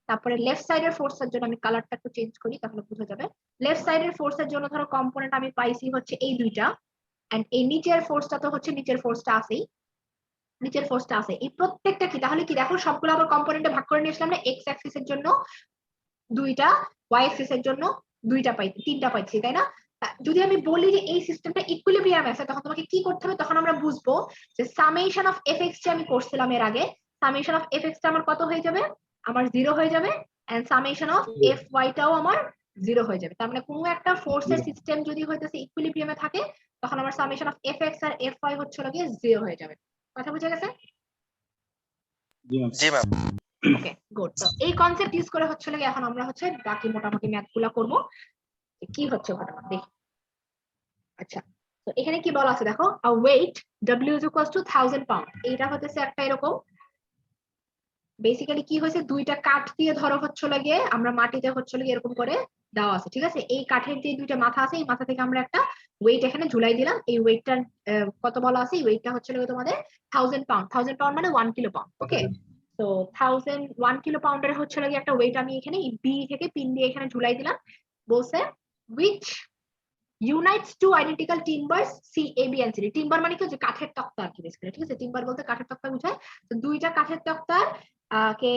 তারপরে লেফট সাইডের ফোর্সের জন্য আমি কালারটা একটু চেঞ্জ করি তাহলে বোঝা যাবে। লেফট সাইডের ফোর্সের জন্য ধরো কম্পোনেন্ট আমি পাইছি হচ্ছে এই দুইটা, এন্ড এই নিচের ফোর্সটা তো হচ্ছে নিচের ফোর্সটা আছেই, নিচের ফোর্সটা আছে। এই প্রত্যেকটা কি, তাহলে কি দেখো সবগুলো আবার কম্পোনেন্টে ভাগ করে নিয়েছিলাম না? এক্স অ্যাক্সিসের জন্য দুইটা, ওয়াই অ্যাক্সিস এর জন্য দুইটা পাইছি, 3টা পাইছি, তাই না? যদি আমি বলি যে এই সিস্টেমটা ইকুইলিব্রিয়াম আছে, তখন তোমাকে কি করতে হবে? তখন আমরা বুঝবো যে সামেশন অফ এফএক্স যে আমি করছিলাম এর আগে, সামেশন অফ এফএক্স টা আমার কত হয়ে যাবে? আমার 0 হয়ে যাবে, and summation of F Y টাও আমার 0 হয়ে যাবে। তার মানে কোনো একটা ফোর্সের সিস্টেম যদি হইতেছে ইকুইলিব্রিয়ামে থাকে, তখন আমার সামেশন অফ এফএক্স আর এফ ওয়াই হচ্ছে লাগে 0 হয়ে যাবে। কথা বুঝে গেছে? জি ম্যাম। Okay good. তো এই কনসেপ্ট ইউজ করে হচ্ছে লাগে এখন আমরা হচ্ছে বাকি মোটামুটি ম্যাথগুলা করব। কি হচ্ছে ঘটনা দেখি। আচ্ছা, তো এখানে কি বলা আছে দেখো, a weight w is equals to 1000 pound। এইটা হতেছে একটা এরকম, বেসিক্যালি কি হয়েছে, দুইটা কাঠ দিয়ে ধরো হচ্ছে লাগে আমরা মাটিতে হচ্ছে লাগে এরকম করে দেওয়া আছে, ঠিক আছে? এই কাঠের যে দুইটা মাথা আছে, এই মাথা থেকে আমরা একটা ওয়েট এখানে ঝুলাই দিলাম। এই ওয়েটটার কত বলা আছে? এই ওয়েটটা হচ্ছে লাগে তোমাদের 1000 পাউন্ড। 1000 পাউন্ড মানে 1 কিলো পাউন্ড। ওকে, তো 1 কিলো পাউন্ডের হচ্ছে লাগে একটা ওয়েট আমি এখানে বি থেকে পিন দিয়ে এখানে ঝুলাই দিলাম। বলছে which unites two identical timbers C A B and C D। Timber মানে কি, যে কাঠের তক্তা আর কি বেসিক্যালি, ঠিক আছে? টিম্বার বলতে কাঠের তক্তা বোঝায়। তো দুইটা কাঠের তক্তার কে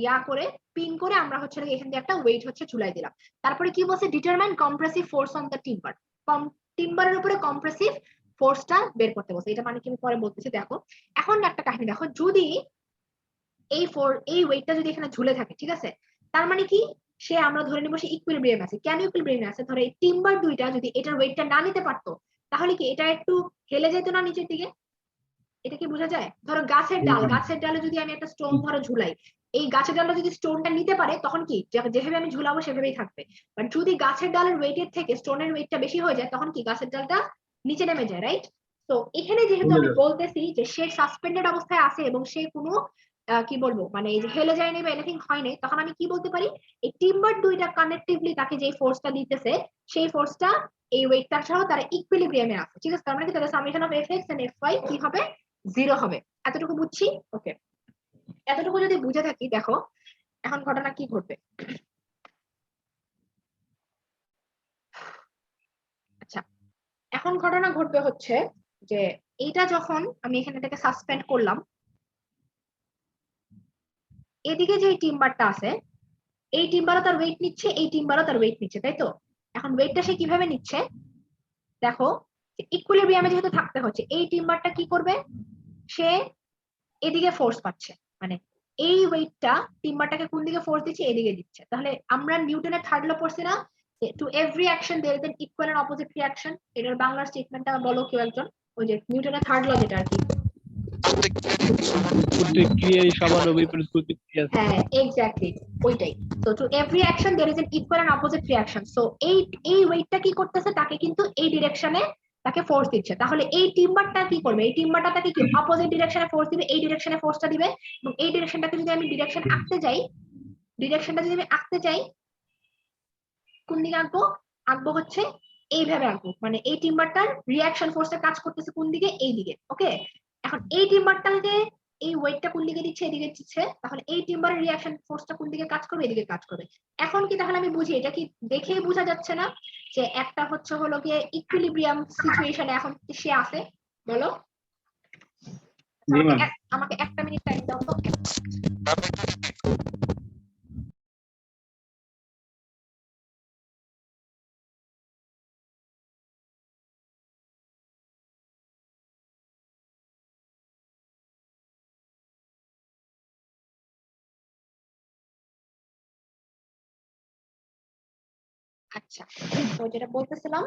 ইয়া করে পিন করে আমরা হচ্ছে এখান দিয়ে একটা ওয়েট হচ্ছে ঝুলাই দিলাম। তারপরে কি বলছে, determine compressive force on the timber. টিম্বারের উপরে কম্প্রেসিভ ফোর্সটা বের করতে বলছে। এটা মানে কি আমি পরে বলতেছি। দেখো এখন একটা কাহিনী দেখো, যদি এই ওয়েটটা যদি এখানে ঝুলে থাকে, ঠিক আছে, তার মানে কি, সে আমরা ধরে নিব সে ইকুইলিব্রিয়াম আছে। কেন ইকুইলিব্রিয়াম আছে? ধরো এই টিম্বার দুইটা যদি এটার ওয়েটটা না নিতে পারতো, তাহলে কি এটা একটু হেলে যেত না নিচের দিকে? এটা কি বোঝা যায়? ধরো গাছের ডাল, গাছের ডালে যদি আমি একটা স্টোন ধরো ঝুলাই, এই গাছের ডালটা যদি স্টোনটা নিতে পারে তখন কি যেভাবে আমি ঝুলাবো সেভাবেই থাকবে, বাট যদি গাছের ডালের ওয়েটের থেকে স্টোনের ওয়েটটা বেশি হয়ে যায় তখন কি গাছের ডালটা নিচে নেমে যায়, রাইট? তো এখানে যেহেতু আমি বলতেছি যে সে সাসপেন্ডেড অবস্থায় আছে এবং সে কোনো কি বলবো মানে এই যে হেলে যায়নি বা এনিথিং হয় নাই, তখন আমি কি বলতে পারি এই টিম্বার দুইটা কানেক্টিভলি তাকে যে ফোর্সটা দিতেছে সেই ফোর্সটা এই ওয়েটটা সহ তারা ইকুইলিব্রিয়ামে আছে, ঠিক আছে? তার মানে কি তাদের summation of F X and F Y কি হবে 0 হবে। এতটুকু বুঝছি? ওকে, এতটুকু যদি বুঝে থাকি, দেখো এখন ঘটনা কি ঘটবে। আচ্ছা, এখন ঘটনা ঘটবে হচ্ছে যে এইটা যখন আমি এখানে এটাকে সাসপেন্ড করলাম, এদিকে যে টিম্বারটা আছে এই টিম্বারও তার ওয়েট নিচ্ছে, এই টিম্বারও তার ওয়েট নিচ্ছে, তাই তো? এখন ওয়েটটা সে কিভাবে নিচ্ছে দেখো, ইকুইলিব্রিয়ামে যেহেতু থাকতে হচ্ছে, এই টিম্বারটা কি করবে, সে এদিকে ফোর্স পাচ্ছে, মানে এই ওয়েটটা টিম্বারটাকে কোন দিকে ফোর্স দিচ্ছে, এদিকে দিচ্ছে। তাহলে আমরা নিউটনের থার্ড ল পড়ছি না, to every action there is an equal and opposite reaction. এটার বাংলা স্টেটমেন্টটা বলো কেউ একজন, ওই যে নিউটনের থার্ড ল যেটা আর কি। প্রত্যেক ক্রিয়ারই সমান ও বিপরীত প্রতিক্রিয়া আছে। হ্যাঁ এক্স্যাক্টলি ওইটাই। So to every action there is an equal and opposite reaction. So এই ওয়েটটা কি করতেছে, তাকে কিন্তু এই ডিরেকশনে তাকে ফোর্স দিচ্ছে। তাহলে এই টিম্বারটা কি করবে, এই টিম্বারটা তাকে কি অপোজিট ডিরেকশনে ফোর্স দিবে, এই ডিরেকশনে ফোর্সটা দিবে, এবং এই ডিরেকশনটাকে যদি আমি ডিরেকশন আঁকতে যাই, ডিরেকশনটা যদি আমি আঁকতে চাই কোন দিকে আঁকবো, আঁকবো হচ্ছে এইভাবে আঁকবো, মানে এই টিম্বারটার রিঅ্যাকশন ফোর্সটা কাজ করতেছে কোন দিকে, এই দিকে। ওকে, এখন এই টিম্বারটাকে এই ওয়েটটা কোন দিকে দিচ্ছে, এদিকে দিচ্ছে, তাহলে এই টিম্বারের রিঅ্যাকশন ফোর্সটা কোন দিকে কাজ করবে, এদিকে কাজ করবে। এখন কি তাহলে আমি বুঝি, এটা কি দেখেই বোঝা যাচ্ছে না যে একটা হচ্ছে হলো গিয়ে ইকুইলিব্রিয়াম সিচুয়েশনে এখন সে আছে, বলো? আমাকে একটা মিনিট টাইম দাও তো। আচ্ছা, তো যেটা বলতেছিলাম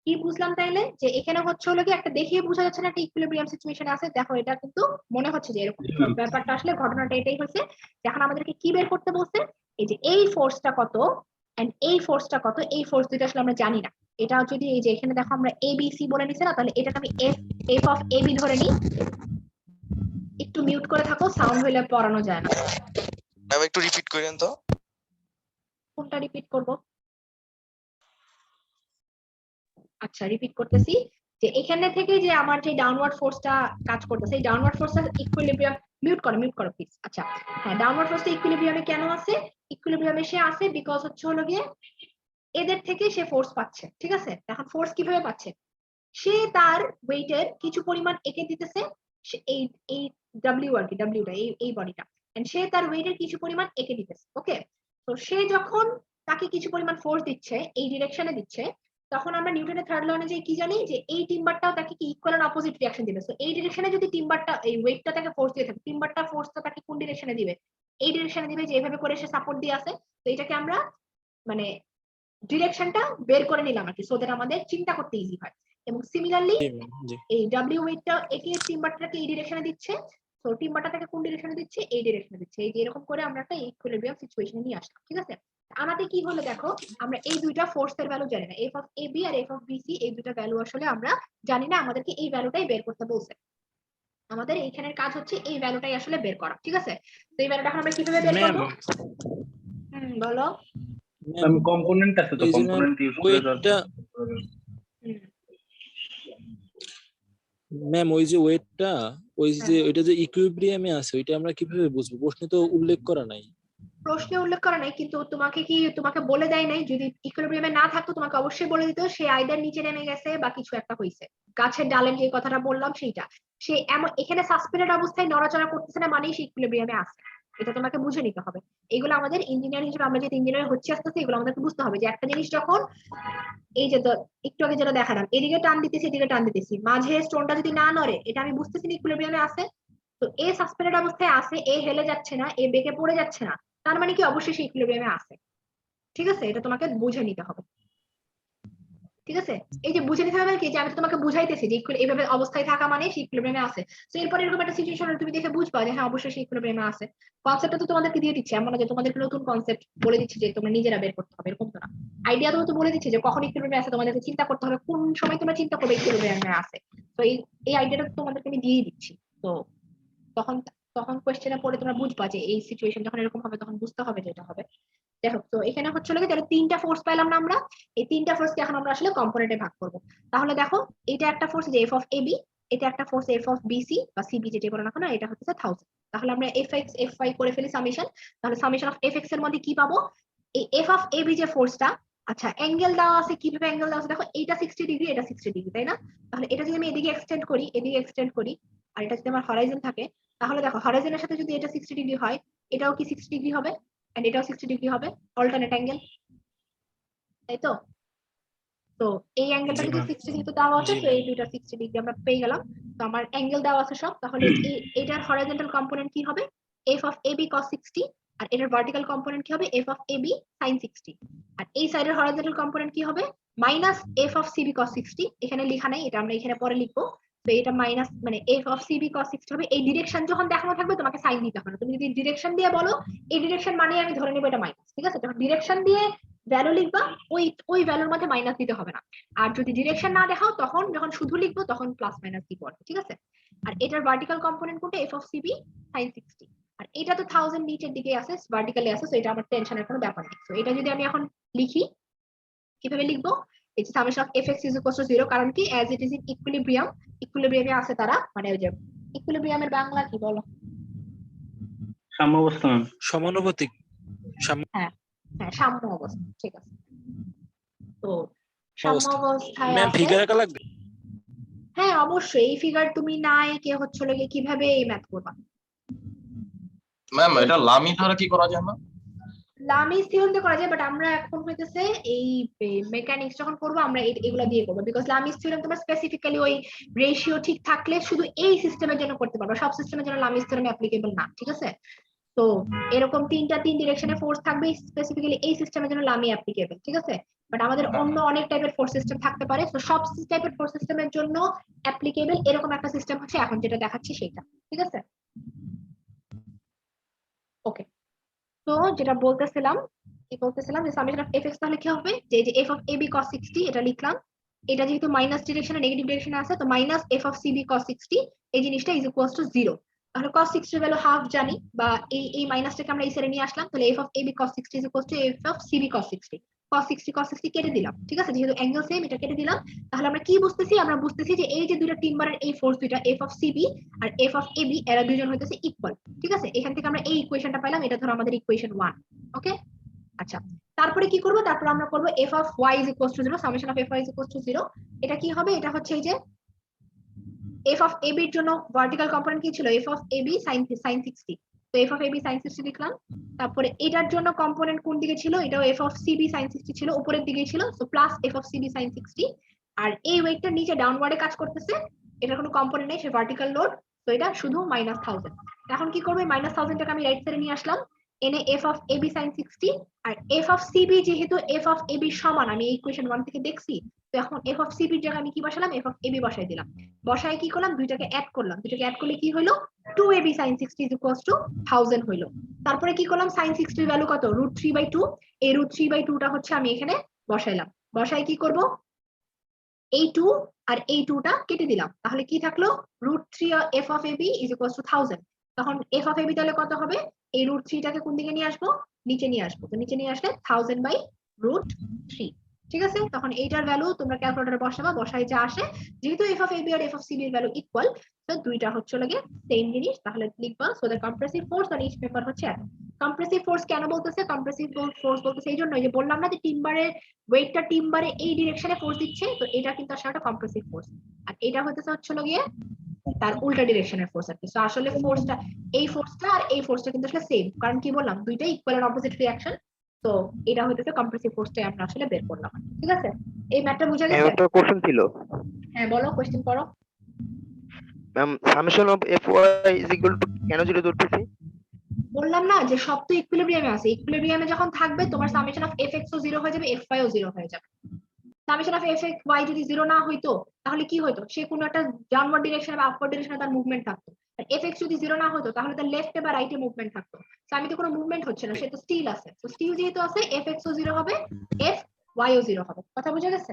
কি বুঝলাম তাইলে, যে এখানে হচ্ছে হলো কি একটা দেখিয়ে বোঝা যাচ্ছে না একটা ইকুইলিব্রিয়াম সিচুয়েশন আছে। দেখো এটা কিন্তু মনে হচ্ছে যে এরকম ব্যাপারটা, আসলে ঘটনাটা এটাই হচ্ছে। এখন আমাদেরকে কি বের করতে বলছে, এই যে এই ফোর্সটা কত এন্ড এই ফোর্সটা কত, এই ফোর্স দুটো আসলে আমরা জানি না। এটা যদি এই যে এখানে দেখো আমরা এ বি সি বলে নিছি না, তাহলে এটাকে আমি এফ অফ এ বি ধরে নিই। একটু মিউট করে থাকো, সাউন্ড হইলে পড়ানো যায় না। ম্যাম একটু রিপিট করেন তো। কোনটা রিপিট করব? আচ্ছা রিপিট করতেছি, যে এখানে থেকে যে আমার যে ডাউনওয়ার্ড ফোর্সটা কাজ করতেছে, এই ডাউনওয়ার্ড ফোর্সটা ইকুইলিব্রিয়াম, মিউট করো প্লিজ। আচ্ছা হ্যাঁ, ডাউনওয়ার্ড ফোর্সটা ইকুইলিব্রিয়ামে কেন আছে, ইকুইলিব্রিয়ামে সে আছে বিকজ হচ্ছে হলো গিয়ে এদের থেকে সে ফোর্স পাচ্ছে, ঠিক আছে? এখন ফোর্স কিভাবে পাচ্ছে, সে তার ওয়েটের কিছু পরিমাণ একে দিতেছে, এই এই ডাব্লিউ আর কি, ডাব্লিউটা এই বডিটা, এন্ড সে তার ওয়েটের কিছু পরিমাণ একে দিতেছে। ওকে, তো সে যখন তাকে কিছু পরিমাণ ফোর্স দিচ্ছে, এই ডিরেকশনে দিচ্ছে, তখন আমরা নিউটনের থার্ড ল অনুযায়ী কি জানি যে এই টিম্বারটাও তাকে কি ইকুয়াল এন্ড অপোজিট রিঅ্যাকশন দিবে। সো এই ডিরেকশনে যদি টিম্বারটা এই ওয়েটটা তাকে ফোর্স দিয়ে থাকে, টিম্বারটা ফোর্সটা তাকে কোন ডিরেকশনে দিবে, এই ডিরেকশনে দিবে, যে এইভাবে করে সে সাপোর্ট দিয়ে আছে। তো এটাকে আমরা মানে ডিরেকশনটা বের করে নিলাম আর কি, সো দ্যাট আমাদের চিন্তা করতে ইজি হয়। এবং সিমিলারলি এই ডাব্লিউ ওয়েটটা একে টিম্বারটাকে এই ডিরেকশনে দিচ্ছে, তো টিম্বারটা তাকে কোন ডিরেকশনে দিচ্ছে, এই ডিরেকশনে দিচ্ছে। এই যে এরকম করে আমরা একটা ইকুইলিব্রিয়াম সিচুয়েশনে নিয়ে আসলাম, ঠিক আছে? আমাদের কি হলো দেখো, আমরা এই দুইটা ফোর্সের ভ্যালু জানি না, এফ অফ এ বি আর এফ অফ বি সি, এই দুইটা ভ্যালু আসলে আমরা জানি না। আমাদেরকে এই ভ্যালুটাই বের করতে বলছে, আমাদের এইখানের কাজ হচ্ছে এই ভ্যালুটাই আসলে বের করা, ঠিক আছে? তো এই ভ্যালুটা আমরা কিভাবে বের করব? বলো। আমি কম্পোনেন্ট আছে তো, কম্পোনেন্ট ইউজ করে ওয়েটটা ম্যাম, ওই যে ওয়েটটা, ওই যে ওইটা যে ইকুইলিব্রিয়ামে আছে, ওইটা আমরা কিভাবে বুঝবো? প্রশ্নে তো উল্লেখ করা নাই। প্রশ্নে উল্লেখ করা নাই, কিন্তু তোমাকে বলে দেয় নাই? যদি ইকুইলিব্রিয়ামে না থাকতো তোমাকে অবশ্যই বলে দিত সে আইদার নিচে নেমে গেছে বা কিছু একটা হইছে। গাছের ডালের যে কথাটা বললাম সেইটা, সে এমন এখানে সাসপেন্ডেড অবস্থায় নড়াচড়া করতেছে না মানেই সে ইকুইলিব্রিয়ামে আছে, এটা তোমাকে বুঝে নিতে হবে। এগুলো আমাদের ইঞ্জিনিয়ার হিসেবে, আমরা যেহেতু ইঞ্জিনিয়ার হচ্ছে আস্তে আস্তে, এগুলো আমাদেরকে বুঝতে হবে যে একটা জিনিস যখন এই যে একটু আগে যেটা দেখালাম, এদিকে টান দিতেছি এদিকে টান দিতেছি, মাঝে স্টোনটা যদি না নড়ে, এটা আমি বুঝতেছি না ইকুইলিব্রিয়ামে আছে। তো এ সাসপেন্ডেড অবস্থায় আছে, এ হেলে যাচ্ছে না, এ বেঁকে পড়ে যাচ্ছে না, তার মানে কি অবশ্যই সে ইকুইলিব্রিয়ামে আছে, ঠিক আছে? এটা তোমাকে বুঝে নিতে হবে। ঠিক আছে, এই যে বুঝে নিতে হবে কি যে আমি তো তোমাকে বুঝাইতেছি যে এইভাবে অবস্থায় থাকা মানে সে ইকুইলিব্রিয়ামে আছে। তো এরপর এরকম একটা সিচুয়েশন তুমি দেখে বুঝবা যে হ্যাঁ অবশ্যই সে ইকুইলিব্রিয়ামে আছে। কনসেপ্টটা তো তোমাদেরকে দিয়ে দিচ্ছে, এমন না যে তোমাদেরকে নতুন কনসেপ্ট বলে দিচ্ছি যে তোমরা নিজেরা বের করতে হবে, এরকম তো না। আইডিয়া তো বলে দিচ্ছে যে কখন ইকুইলিব্রিয়ামে আছে, তোমাদেরকে চিন্তা করতে হবে কোন সময় তোমরা চিন্তা করবে ইকুইলিব্রিয়ামে আছে। তো এই আইডিয়াটা তোমাদেরকে আমি দিয়ে দিচ্ছি। তো তখন তখন কোয়েশ্চেনে পড়ে তোমরা বুঝবা যে এই সিচুয়েশন যখন এরকম হবে তখন বুঝতে হবে যে এটা হবে। দেখো তো এখানে হচ্ছে লাগে তাহলে তিনটা ফোর্স পাইলাম না আমরা, এই তিনটা ফোর্সকে এখন আমরা আসলে কম্পোনেন্টে ভাগ করব। তাহলে দেখো এটা একটা ফোর্স যে এফ অফ এ বি, এটা একটা ফোর্স এফ অফ বিসি বা সিবি যেটা বলো না কেন, এটা হচ্ছে 1000। তাহলে আমরা এফ এক্স এফ ওয়াই করে ফেলি সামেশন। তাহলে সামেশন অফ এফ এক্স এর মধ্যে কি পাবো, এই এফ অফ এ বি যে ফোর্সটা, আচ্ছা অ্যাঙ্গেল দেওয়া আছে, কিভাবে অ্যাঙ্গেল দেওয়া আছে দেখো, এইটা 60 ডিগ্রি এটা 60 ডিগ্রি, তাই না? তাহলে এটা যদি আমি এদিকে এক্সটেন্ড করি, এদিকে এক্সটেন্ড করি, আর এটা যদি আমার হরাইজন থাকে, তাহলে দেখো হরাইজনের সাথে যদি এটা 60 ডিগ্রি হয়, এটাও কি 60 ডিগ্রি হবে, এন্ড এটাও 60 ডিগ্রি হবে, অল্টারনেট অ্যাঙ্গেল, তাই তো? তো এই অ্যাঙ্গেলটা জি যদি ম্যাম 60 ডিগ্রি দেওয়া আছে, জি তো এই দুইটা 60 ডিগ্রি আমরা পেয়ে গেলাম। তো আমার অ্যাঙ্গেল দেওয়া আছে সব, তাহলে এটার হরাইজন্টাল কম্পোনেন্ট কি হবে, F of A B cos 60, আর এটার ভার্টিক্যাল কম্পোনেন্ট কি হবে, F of A B sin 60, আর এই সাইডের হরাইজন্টাল কম্পোনেন্ট কি হবে, minus F of CB cos 60। এখানে লেখা নাই, এটা আমরা এখানে পরে লিখবো। তো এটা মাইনাস মানে এফ অফ সিবি cos 60 হবে। এই ডিরেকশন যখন দেখানো থাকবে তোমাকে সাইন দিতে হবে না, তুমি যদি ডিরেকশন দিয়ে বলো এই ডিরেকশন মানে আমি ধরে নেবো এটা মাইনাস, ঠিক আছে? যখন ডিরেকশন দিয়ে ভ্যালু লিখবা ওই ভ্যালুর মধ্যে মাইনাস দিতে হবে না। আর যদি ডিরেকশন না দেখাও তখন যখন শুধু লিখবো তখন প্লাস মাইনাস দিব, ঠিক আছে? আর এটার ভার্টিক্যাল কম্পোনেন্ট কোনটা, এফ অফ সিবি sin 60, আর এটা তো 1000 নিচের দিকে আছে, ভার্টিক্যালি আছে, সো এটা আমার টেনশনের কোনো ব্যাপার নেই। সো এটা যদি আমি এখন লিখি, কিভাবে লিখবো, এই যে summation of F x is equal to 0, কারণ কি as it is in equilibrium, ইকুইলিব্রিয়ামে আছে তারা, মানে ওই যে ইকুইলিব্রিয়ামের বাংলা কি বলো, সাম্যাবস্থা ম্যাম। সমানুপাতিক হ্যাঁ হ্যাঁ সাম্য অবস্থা, ঠিক আছে। তো সাম্য অবস্থা। অবস্থায় ম্যাম আছে, ফিগার আঁকা লাগবে? হ্যাঁ অবশ্যই। এই ফিগার তুমি নাই কে হচ্ছে লাগে কিভাবে এই ম্যাথ করবা, ম্যাম এটা লামি ধারা কি করা যায় না? লামিস থিওরেম দিয়ে করা যায়, বাট আমরা এখন হইতেছে এই মেকানিক্স যখন করবো আমরা এগুলা দিয়ে করবো, বিকজ লামিস থিওরেম তোমার স্পেসিফিক্যালি ওই রেশিও ঠিক থাকলে শুধু এই সিস্টেমের জন্য করতে পারবে, সব সিস্টেমের জন্য লামিস থিওরেম অ্যাপ্লিকেবল না, ঠিক আছে? তো এরকম তিন ডিরেকশনে ফোর্স থাকবে, স্পেসিফিক্যালি এই সিস্টেমের জন্য লামি অ্যাপ্লিকেবল, ঠিক আছে? বাট আমাদের অন্য অনেক টাইপের ফোর্স সিস্টেম থাকতে পারে, তো সব টাইপের ফোর্স সিস্টেমের জন্য অ্যাপ্লিকেবল এরকম একটা সিস্টেম হচ্ছে এখন যেটা দেখাচ্ছি সেটা, ঠিক আছে? ওকে, তো যেটা বলতেছিলাম, কি বলতেছিলাম যে সামেশন অফ এফ এক্স তাহলে কি হবে, যে যে F of A B cos 60 এটা লিখলাম, এটা যেহেতু মাইনাস ডিরেকশনে নেগেটিভ ডিরেকশনে আছে, তো minus F of CB cos 60 এই জিনিসটা ইজ ইকুয়ালস টু 0। তাহলে cos 60 এর ভ্যালু হাফ জানি, বা এই মাইনাসটাকে আমরা এই সাইডে নিয়ে আসলাম, তাহলে F of A B cos 60 is equals to F of CB cos 60। cos 60 কেটে দিলাম, ঠিক আছে? যেহেতু অ্যাঙ্গেল সেম এটা কেটে দিলাম। তাহলে আমরা কি বুঝতেছি, আমরা বুঝতেছি যে এই যে দুইটা টিম্বারের এই ফোর্স দুইটা এফ অফ সিবি আর এফ অফ এ বি এরা দুইজন হইতেছে ইকুয়াল, ঠিক আছে? এখান থেকে আমরা এই ইকুয়েশনটা পাইলাম, এটা ধরো আমাদের ইকুয়েশন 1। ওকে, আচ্ছা তারপরে কি করব, তারপরে আমরা করব F of Y is equals to 0, summation of F Y is equals to 0। এটা কি হবে, এটা হচ্ছে এই যে এফ অফ এ বির জন্য ভার্টিক্যাল কম্পোনেন্ট কি ছিল, F of A B sin 60, তো F of A B sin 60 লিখলাম। তারপরে এটার জন্য কম্পোনেন্ট কোন দিকে ছিল, এটাও এফ অফ সিবি sin 60 ছিল, উপরের দিকে ছিল, so plus F of CB sin 60। আর এই ওয়েটটা নিচে ডাউনওয়ার্ডে কাজ করতেছে, এটার কোনো কম্পোনেন্ট নেই, সে ভার্টিক্যাল লোড, তো এটা শুধু -1000। এখন কি করবে, -1000 টাকে আমি রাইট সাইডে নিয়ে আসলাম, এনে F of A B sin 60 আর এফ অফ সিবি, যেহেতু এফ অফ এ বি সমান আমি এই ইকুয়েশন 1 থেকে দেখছি, তো এখন এফ অফ সিবির জায়গায় আমি কি বসালাম, এফ অফ এ বি বসাই দিলাম। বসায় কি করলাম, দুইটাকে অ্যাড করলাম, দুইটাকে অ্যাড করলে কি হলো, 2ab sin 60 is equals to 1000 হইলো। তারপরে কি করলাম, sin 60 এর ভ্যালু কত, √3/2, এই √3/2 টা হচ্ছে আমি এখানে বসাইলাম। বসায় কি করব, এই 2 আর এই 2 টা কেটে দিলাম, তাহলে কি থাকলো, √3 f of ab is equals to 1000। তখন f of ab তাহলে কত হবে, এই √3 টাকে কোন দিকে নিয়ে আসবো, নিচে নিয়ে আসবো, তো নিচে নিয়ে আসলে 1000/√3, ঠিক আছে? তখন এইটার ভ্যালু তোমরা ক্যালকুলেটরে বসাবা, বসাই যা আসে, যেহেতু f of ab আর f of cb এর ভ্যালু ইকুয়াল, তো দুইটা হচ্ছে লাগে সেম জিনিস, তাহলে লিখবা so the compressive force on each paper হচ্ছে এত। কম্প্রেসিভ ফোর্স কেন বলতেছে, কম্প্রেসিভ ফোর্স বলতেছে এই জন্যই যে বললাম না যে টিম্বারের ওয়েটটা টিম্বারে এই ডিরেকশনে ফোর্স দিচ্ছে, তো এটা কিন্তু আসলে একটা কম্প্রেসিভ ফোর্স, আর এটা হইতেছে হচ্ছে গিয়ে তার উল্টা ডিরেকশনের ফোর্স আর কি। সো আসলে ফোর্সটা, এই ফোর্সটা আর এই ফোর্সটা কিন্তু আসলে সেম, কারণ কি বললাম দুইটাই ইকুয়াল এন্ড অপোজিট রিঅ্যাকশন। তো এটা হইতেছে কম্প্রেসিভ ফোর্সটাই আমরা আসলে বের করলাম, ঠিক আছে? এই ম্যাথটা বুঝা গেছে? একটা কোশ্চেন ছিল হ্যাঁ বলো, কোশ্চেন করো। Ma'am, summation of FY is equal two কেন 0 ধরতেছি? বললাম না যে সব তো ইকুইলিব্রিয়ামে আছে, ইকুইলিব্রিয়ামে যখন থাকবে তোমার সামেশন অফ এফ এক্স ও 0 হয়ে যাবে, এফ ওয়াই ও 0 হয়ে যাবে। Summation of F X Y যদি 0 না হইতো তাহলে কি হতো, সে কোনো একটা ডাউনওয়ার্ড ডিরেকশনে বা আপওয়ার্ড ডিরেকশনে তার মুভমেন্ট থাকতো। আর এফ এক্স যদি 0 না হতো তাহলে তার লেফটে বা রাইটে মুভমেন্ট থাকতো। তো আমি তো কোনো মুভমেন্ট হচ্ছে না, সে তো স্টিল আছে। তো স্টিল যেহেতু আছে, এফ এক্স ও 0 হবে, এফ ওয়াই ও 0 হবে। কথা বুঝে গেছে?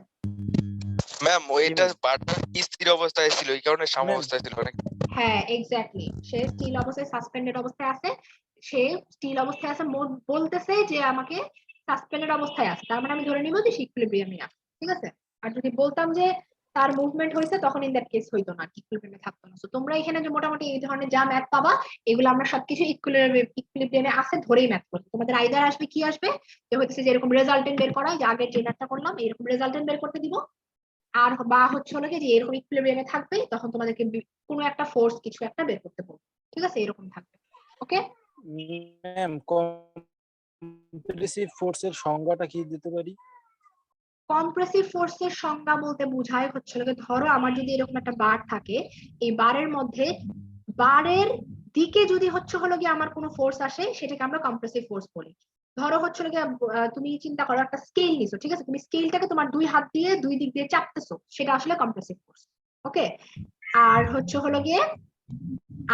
ম্যাম ওইটা বারবার স্থির অবস্থায় ছিল, এই কারণে সাম Ma'am, অবস্থায় ছিল নাকি? হ্যাঁ এক্স্যাক্টলি, সে স্টিল অবস্থায়, সাসপেন্ডেড অবস্থায় আছে। সে স্টিল অবস্থায় আছে, বলতেছে যে আমাকে সাসপেন্ডেড অবস্থায় আছে, তার মানে আমি ধরে নিব যে সে ইকুইলিব্রিয়ামে আছে। ঠিক আছে? আর যদি বলতাম যে তার মুভমেন্ট হয়েছে, তখন ইন দ্যাট কেস হইতো না, ইকুইলিব্রিয়ামে থাকতো না। তো তোমরা এখানে যে মোটামুটি এই ধরনের যা ম্যাথ পাবা, এগুলো আমরা সবকিছু ইকুইলিব্রিয়ামে আছে ধরেই ম্যাথ করবো। তোমাদের আইদার আসবে, কি আসবে, যে হচ্ছে যে এরকম রেজাল্টেন্ট বের করা, যে আগের যে ম্যাথটা করলাম এরকম রেজাল্টেন্ট বের করতে দিব, আর বা হচ্ছে হলো যে এরকম ইকুইলিব্রিয়ামে থাকবে, তখন তোমাদেরকে কোনো একটা ফোর্স কিছু একটা বের করতে বলবো। ঠিক আছে? এরকম থাকবে। ওকে, ম্যাম কম্প্রেসিভ ফোর্সের সংজ্ঞাটা কি দিতে পারি? কম্প্রেসিভ ফোর্সের সংজ্ঞা বলতে বোঝায় হচ্ছে হলো, ধরো আমার যদি এরকম একটা বার থাকে, এই বারের মধ্যে বারের দিকে যদি হচ্ছে হলো গিয়ে আমার কোনো ফোর্স আসে, সেটাকে আমরা কম্প্রেসিভ ফোর্স বলি। ধরো হচ্ছে হলো গিয়ে তুমি চিন্তা করো একটা স্কেল নিছো, ঠিক আছে, তুমি স্কেলটাকে তোমার দুই হাত দিয়ে দুই দিক দিয়ে চাপতেছো, সেটা আসলে কম্প্রেসিভ ফোর্স। ওকে, আর হচ্ছে হলো গিয়ে,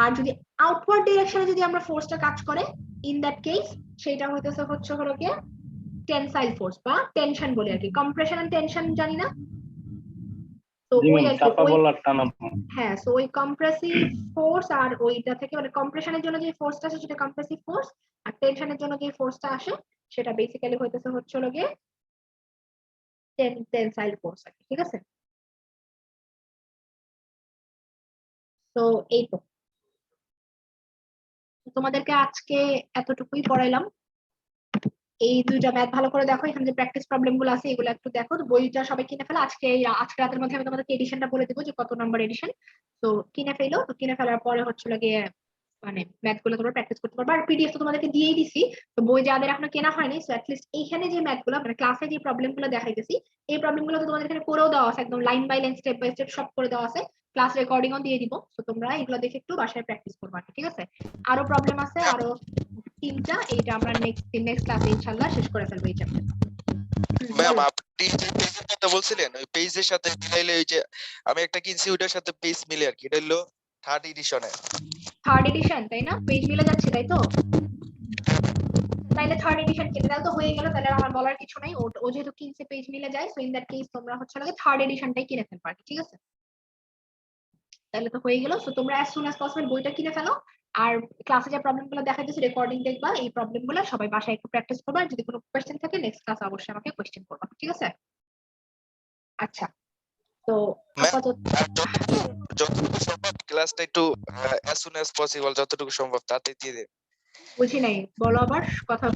আর যদি আউটওয়ার্ড ডিরেকশনে যদি আমরা ফোর্সটা কাজ করে, ইন দ্যাট কেস সেটা হইতেছে হচ্ছে হলো গিয়ে টেনসাইল ফোর্স বা টেনশন বলি আর কি। কম্প্রেশন এন্ড টেনশন জানি না, তো জি ওই ম্যাম, আর কি, চাপা ওই বলার টানা। হ্যাঁ, সো ওই কম্প্রেসিভ ফোর্স আর ওইটা থেকে মানে কম্প্রেশনের জন্য যে ফোর্সটা আসে সেটা কম্প্রেসিভ ফোর্স, আর টেনশনের জন্য যে ফোর্সটা আসে সেটা বেসিক্যালি হইতেছে হচ্ছে হলো গিয়ে টেনসাইল ফোর্স আর কি। ঠিক আছে? তো এই তো তোমাদেরকে আজকে এতটুকুই পড়াইলাম। এই দুইটা ম্যাথ ভালো করে দেখো, এখানে যে প্র্যাকটিস প্রবলেম গুলো আছে এগুলো একটু দেখো। তো বইটা সবাই কিনে ফেলো আজকে, আজকে রাতের মধ্যে আমি তোমাদেরকে এডিশনটা বলে দেবো যে কত নাম্বার এডিশন। তো কিনে ফেলো, তো কিনে ফেলার পরে হচ্ছে গিয়ে মানে ম্যাথ গুলো তোমরা প্র্যাকটিস করতে পারবে। আর পিডিএফ তো তোমাদেরকে দিয়েই দিছি, তো বই যাদের এখনো কেনা হয়নি, সো অ্যাটলিস্ট এইখানে যে ম্যাথ গুলো মানে ক্লাসে যে প্রবলেম গুলো দেখাইতেছি, এই প্রবলেম গুলো তো তোমাদের এখানে করেও দেওয়া আছে, একদম line by line step by step সব করে দেওয়া আছে। ক্লাস রেকর্ডিংও দিয়ে দিব, তো তোমরা এগুলো দেখে একটু বাসায় প্র্যাকটিস করবা। ঠিক আছে? আরো প্রবলেম আছে, আরো 3টা, এইটা আমরা নেক্সট ক্লাসে ইনশাআল্লাহ শেষ করে ফেলবো এই চ্যাপ্টার। ম্যাম আপনি যে পেজের কথা বলছিলেন, ওই পেজের সাথে মিলাইলে ওই যে আমি একটা কিনছি ওইটার সাথে পেজ মিলে আর কি, এটা হলো 3rd এডিশনে। থার্ড এডিশন, তাই না? পেজ মিলে যাচ্ছে, তাই তো? তাইলে থার্ড এডিশন কিনে দাও তো, হয়ে গেল। তাহলে আর আমার বলার কিছু নাই, ও যেহেতু কিনছে পেজ মিলে যায়, সো ইন দ্যাট কেস তোমরা হচ্ছে লাগে থার্ড এডিশনটাই কিনে ফেলবা। ঠিক আছে? তাহলে তো হয়ে গেল। সো তোমরা অ্যাজ সুন অ্যাজ পসিবল বইটা কিনে ফেলো, আর ক্লাসে যে প্রবলেম গুলো দেখা যাচ্ছে রেকর্ডিং দেখবা, এই প্রবলেম গুলো সবাই বাসায় একটু প্র্যাকটিস করবা। আর যদি কোনো কোয়েশ্চেন থাকে নেক্সট ক্লাসে অবশ্যই আমাকে কোয়েশ্চেন করবা। ঠিক আছে? আচ্ছা, তো ম্যাম আপাতত যতটুকু সম্ভব ক্লাসটা একটু as soon as possible যতটুকু সম্ভব তাতে দিয়ে দেন। বুঝি নাই, বলো আবার কথা।